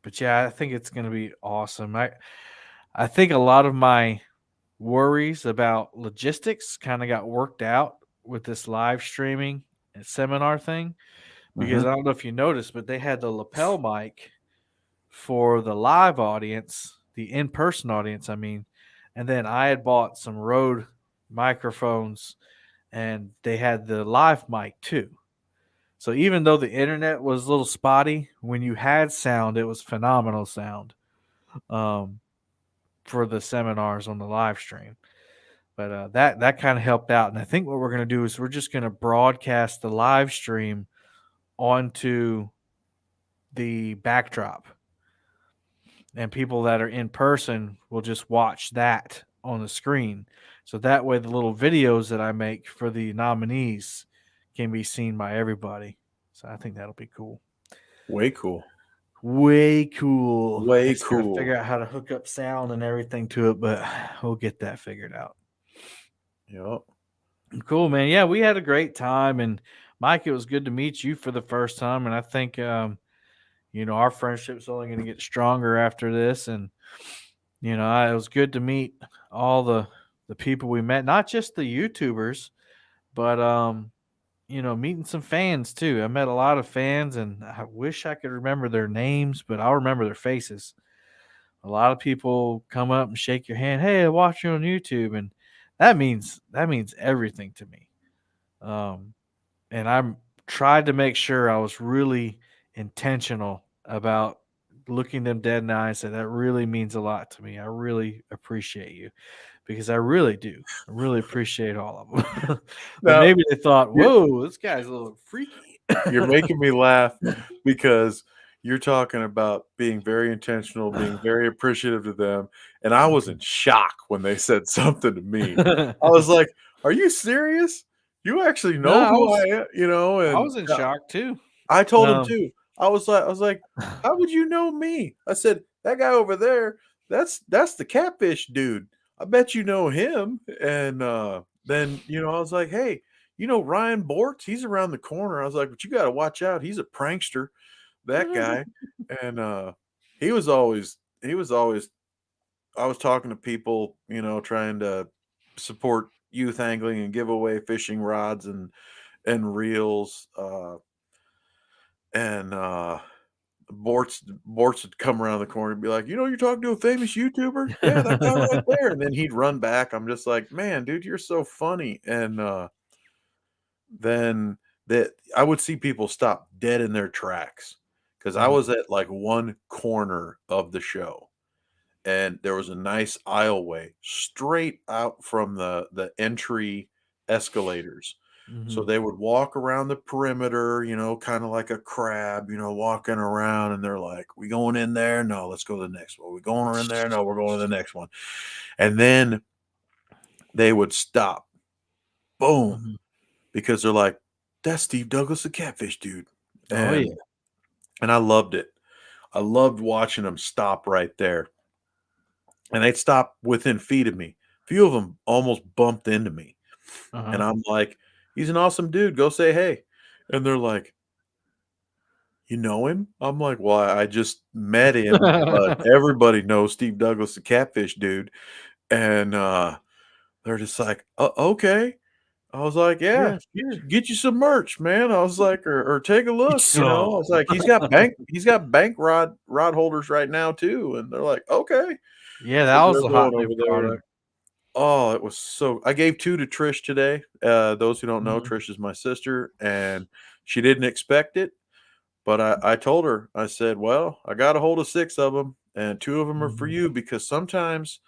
Speaker 1: but yeah, I think it's gonna be awesome. I think a lot of my worries about logistics kind of got worked out with this live streaming and seminar thing, because
Speaker 2: Hmm.
Speaker 1: I don't know if you noticed, but they had the lapel mic for the live audience, the in-person audience, I mean, and then I had bought some Rode microphones and they had the live mic too. So even though the internet was a little spotty, when you had sound, it was phenomenal sound um, for the seminars on the live stream. But that kind of helped out. And I think what we're going to do is we're just going to broadcast the live stream onto the backdrop, and people that are in person will just watch that on the screen. So that way, the little videos that I make for the nominees can be seen by everybody. So I think that'll be cool.
Speaker 2: Way cool.
Speaker 1: Way cool. I
Speaker 2: Way
Speaker 1: just got to
Speaker 2: cool.
Speaker 1: figure out how to hook up sound and everything to it, but we'll get that figured out.
Speaker 2: Yep.
Speaker 1: Cool, man. Yeah, we had a great time. And Mike, it was good to meet you for the first time. And I think, our friendship's only going to get stronger after this. And, it was good to meet all the people we met, not just the YouTubers, but, meeting some fans too. I met a lot of fans, and I wish I could remember their names, but I'll remember their faces. A lot of people come up and shake your hand. Hey, I watch you on YouTube, and that means everything to me. Um, and I'm tried to make sure I was really intentional about looking them dead in the eye and say that really means a lot to me. I really appreciate you, because I really do. I really appreciate all of them. But
Speaker 2: Now
Speaker 1: maybe they thought,
Speaker 2: you're,
Speaker 1: "Whoa, this guy's a little freaky."
Speaker 2: you're making me laugh because you're talking about being very intentional, being very appreciative to them, and I was in shock when they said something to me. I was like, "Are you serious? You actually
Speaker 1: No,
Speaker 2: know who I am?"
Speaker 1: I
Speaker 2: And
Speaker 1: was in shock too.
Speaker 2: I told him
Speaker 1: Um,
Speaker 2: too. I was like, "How would you know me?" I said, "That guy over there, that's the catfish dude. I bet you know him." And then I was like, "Hey, Ryan Bortz? He's around the corner." I was like, "But you got to watch out. He's a prankster, that guy." And he was always. I was talking to people, trying to support youth angling and give away fishing rods and reels. And Bortz would come around the corner and be like, "You're talking to a famous YouTuber? Yeah, that guy right there." And then he'd run back. I'm just like, "Man, dude, you're so funny." And then that I would see people stop dead in their tracks because I
Speaker 1: Mhm,
Speaker 2: was at like one corner of the show, and there was a nice aisleway straight out from the entry escalators. So
Speaker 1: mhm.
Speaker 2: they would walk around the perimeter, kind of like a crab, walking around, and they're like, "We going in there? No, let's go to the next one. We going in there? No, we're going to the next one." And then they would stop, boom,
Speaker 1: Mhm.
Speaker 2: because they're like, "That's Steve Douglas, the catfish dude,"
Speaker 1: Oh yeah.
Speaker 2: and I loved it. I loved watching them stop right there, and they'd stop within feet of me. A few of them almost bumped into me. And
Speaker 1: Uh-huh.
Speaker 2: I'm like, "He's an awesome dude. Go say hey." And they're like, "You know him?" I'm like, "Well, I just met him, but everybody knows Steve Douglas, the catfish dude." And they're just like, Okay." I was like, "Yeah,
Speaker 1: Yeah, sure.
Speaker 2: get you some merch, man." I was like, or take a look, I
Speaker 1: So
Speaker 2: was like, he's got bank rod holders right now too." And they're like, "Okay."
Speaker 1: yeah, that
Speaker 2: Because
Speaker 1: was
Speaker 2: they're
Speaker 1: a hot
Speaker 2: going
Speaker 1: new
Speaker 2: over there.
Speaker 1: product.
Speaker 2: Oh, it was so I gave 2 to Trish today. Those who don't know,
Speaker 1: Mhm,
Speaker 2: Trish is my sister, and she didn't expect it, but I told her, I said, "Well, I got a hold of 6 of them, and 2 of them are for
Speaker 1: mhm,
Speaker 2: you because sometimes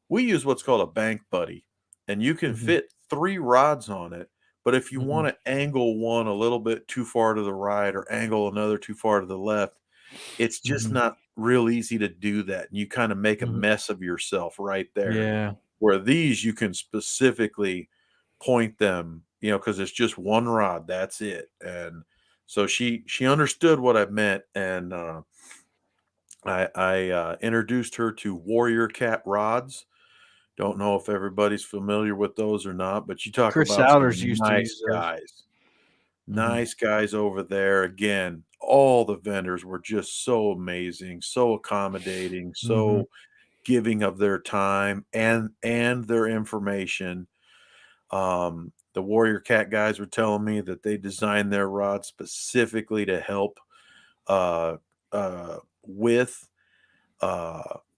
Speaker 2: we use what's called a bank buddy, and you can
Speaker 1: mhm,
Speaker 2: fit 3 rods on it, but if you
Speaker 1: mhm,
Speaker 2: wanna angle one a little bit too far to the right or angle another too far to the left, it's just
Speaker 1: mhm,
Speaker 2: not real easy to do that, and you kinda make a
Speaker 1: mhm.
Speaker 2: mess of yourself right there."
Speaker 1: Yeah.
Speaker 2: Where these, you can specifically point them, because it's just one rod, that's it. And so she understood what I meant, and I introduced her to Warrior Cat rods. Don't know if everybody's familiar with those or not, but you talk
Speaker 1: Chris
Speaker 2: about some
Speaker 1: Souders used to
Speaker 2: nice
Speaker 1: use those.
Speaker 2: guys.
Speaker 1: Mhm,
Speaker 2: Nice guys over there. Again, all the vendors were just so amazing, so accommodating,
Speaker 1: mhm,
Speaker 2: so giving of their time and their information. The Warrior Cat guys were telling me that they designed their rod specifically to help uh, with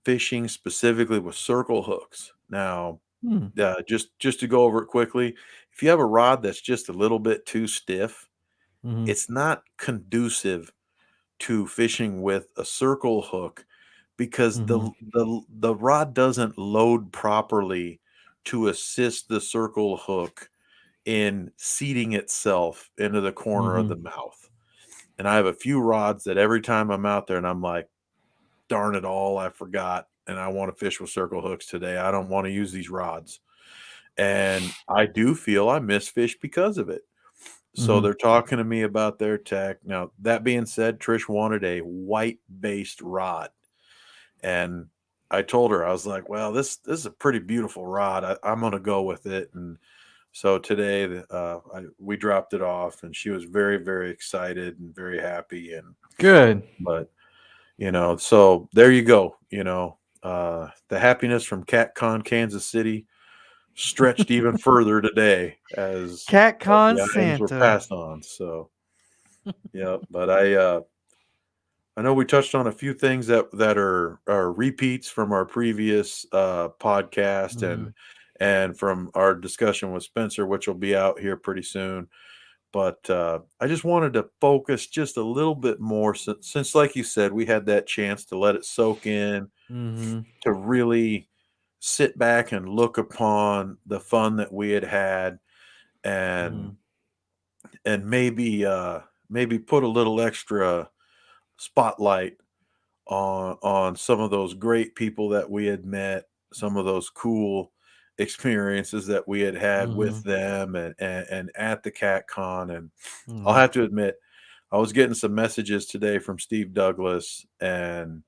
Speaker 2: fishing, specifically with circle hooks. Now,
Speaker 1: hmm,
Speaker 2: just to go over it quickly, if you have a rod that's just a little bit too stiff,
Speaker 1: Mm-hmm.
Speaker 2: it's not conducive to fishing with a circle hook because
Speaker 1: Mm-hmm.
Speaker 2: the rod doesn't load properly to assist the circle hook in seating itself into the corner of
Speaker 1: Mm-hmm.
Speaker 2: the mouth. And I have a few rods that every time I'm out there and I'm like, darn it all, I forgot. And I want to fish with circle hooks today. I don't want to use these rods. And I do feel I miss fish because of it. So
Speaker 1: Mm-hmm.
Speaker 2: they're talking to me about their tech. Now, that being said, Trish wanted a white based rod. And I told her, I was like, well, this is a pretty beautiful rod. I'm going to go with it. And so today we dropped it off and she was very, very excited and very happy.
Speaker 1: Good.
Speaker 2: But, so there you go. The happiness from CatCon Kansas City stretched even further today as
Speaker 1: CatCon
Speaker 2: the items were
Speaker 1: Santa.
Speaker 2: passed on. So, yeah, but I know we touched on a few things that are repeats from our previous podcast
Speaker 1: Mm-hmm.
Speaker 2: and from our discussion with Spencer, which will be out here pretty soon. But I just wanted to focus just a little bit more since, like you said, we had that chance to let it soak in,
Speaker 1: Mm-hmm.
Speaker 2: to really sit back and look upon the fun that we had had, and
Speaker 1: Mm-hmm.
Speaker 2: maybe put a little extra spotlight on some of those great people that we had met, some of those cool experiences that we had had
Speaker 1: Mm-hmm.
Speaker 2: with them and at the CatCon. And I'll
Speaker 1: Mm-hmm.
Speaker 2: have to admit, I was getting some messages today from Steve Douglas, and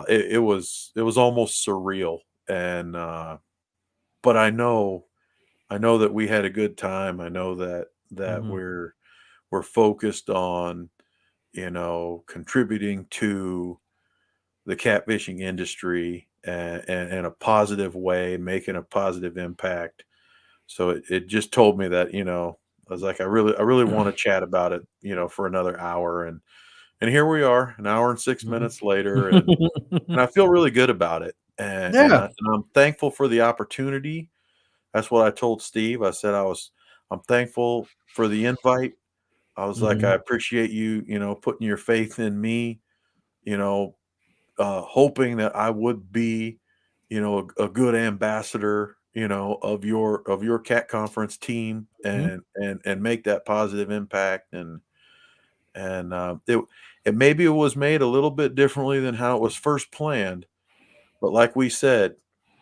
Speaker 2: it was almost surreal. And but I know that we had a good time. I know that
Speaker 1: Mm-hmm.
Speaker 2: we're focused on contributing to the catfishing industry and in a positive way, making a positive impact. So it just told me that, I was like, I really want to chat about it, for another hour. And here we are, an hour and 6 minutes later, and I feel really good about it.
Speaker 1: Yeah.
Speaker 2: And I'm thankful for the opportunity. That's what I told Steve. I said I'm thankful for the invite. I was like, I
Speaker 1: Mm-hmm.
Speaker 2: appreciate you, putting your faith in me, you know, hoping that I would be, a good ambassador, of your cat conference team and make that positive impact. And it maybe it was made a little bit differently than how it was first planned, but like we said,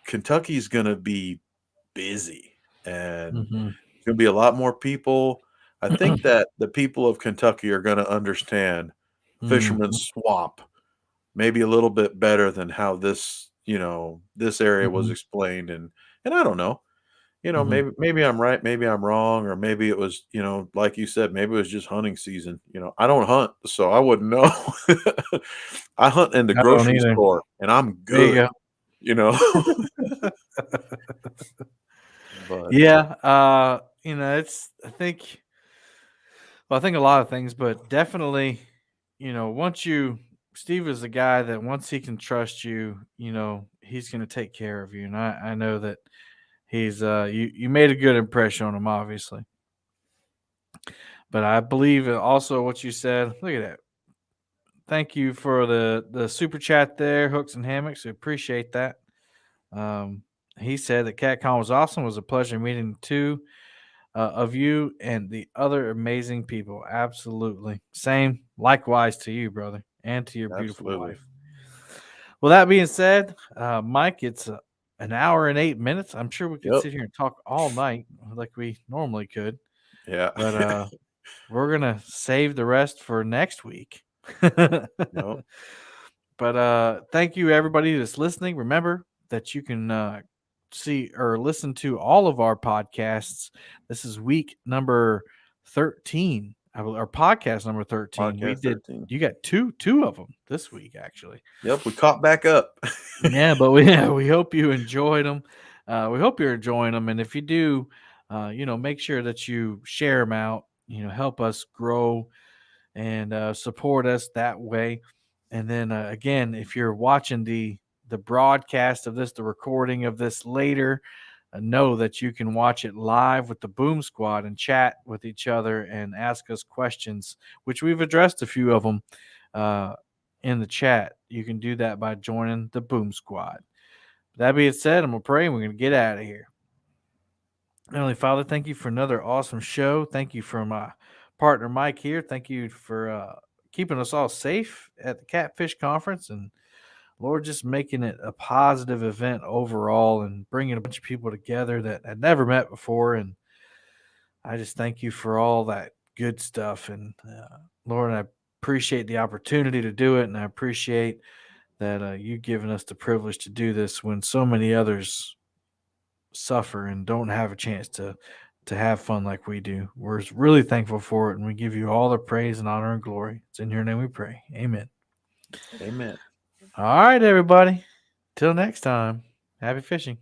Speaker 2: Kentucky's going to be busy and
Speaker 1: Mm-hmm.
Speaker 2: there's going to be a lot more people. I think that the people of Kentucky are going to understand
Speaker 1: Mm-hmm.
Speaker 2: Fisherman's Swap maybe a little bit better than how this area was
Speaker 1: Mm-hmm.
Speaker 2: explained. And I don't know,
Speaker 1: Mm-hmm.
Speaker 2: maybe I'm right, maybe I'm wrong, or maybe it was, like you said, maybe it was just hunting season. I don't hunt, so I wouldn't know. I hunt in the
Speaker 1: I don't
Speaker 2: grocery
Speaker 1: either.
Speaker 2: store and I'm
Speaker 1: There you
Speaker 2: good,
Speaker 1: go.
Speaker 2: you know. But
Speaker 1: Yeah. It's I think a lot of things, but definitely, once Steve is the guy that once he can trust you, he's going to take care of you. And I know that he's, you made a good impression on him, obviously. But I believe also what you said. Look at that. Thank you for the super chat there, Hooks and Hammocks. We appreciate that. Um, he said that CatCon was awesome. It was a pleasure meeting two of you and the other amazing people. Absolutely. Same. Likewise to you, brother, and to your beautiful
Speaker 2: absolutely.
Speaker 1: wife. Well, that being said, Mike, it's an hour and 8 minutes. I'm sure we could
Speaker 2: Yep.
Speaker 1: sit here and talk all night like we normally could,
Speaker 2: Yeah.
Speaker 1: but we're going to save the rest for next week.
Speaker 2: Yep.
Speaker 1: But thank you, everybody that's listening. Remember that you can see or listen to all of our podcasts. This is week number 13, or podcast number 13. We
Speaker 2: Podcast
Speaker 1: did.
Speaker 2: 13.
Speaker 1: You got two of them this week, actually.
Speaker 2: Yep, we caught back up.
Speaker 1: Yeah, but we hope you enjoyed them. We hope you're enjoying them, and if you do, make sure that you share them out. Help us grow and support us that way. And then again, if you're watching the broadcast of this, the recording of this later, know that you can watch it live with the Boom Squad and chat with each other and ask us questions, which we've addressed a few of them in the chat. You can do that by joining the Boom Squad. That being said, I'm going to pray and we're going to get out of here. Heavenly Father, thank you for another awesome show. Thank you for my partner, Mike, here. Thank you for keeping us all safe at the Catfish Conference. And Lord, just making it a positive event overall and bringing a bunch of people together that had never met before. And I just thank you for all that good stuff. And Lord, I appreciate the opportunity to do it. And I appreciate that you giving us the privilege to do this when so many others suffer and don't have a chance to have fun like we do. We're really thankful for it, and we give you all the praise and honor and glory. It's in your name we pray. Amen.
Speaker 2: Amen.
Speaker 1: All right, everybody. Till next time, happy fishing.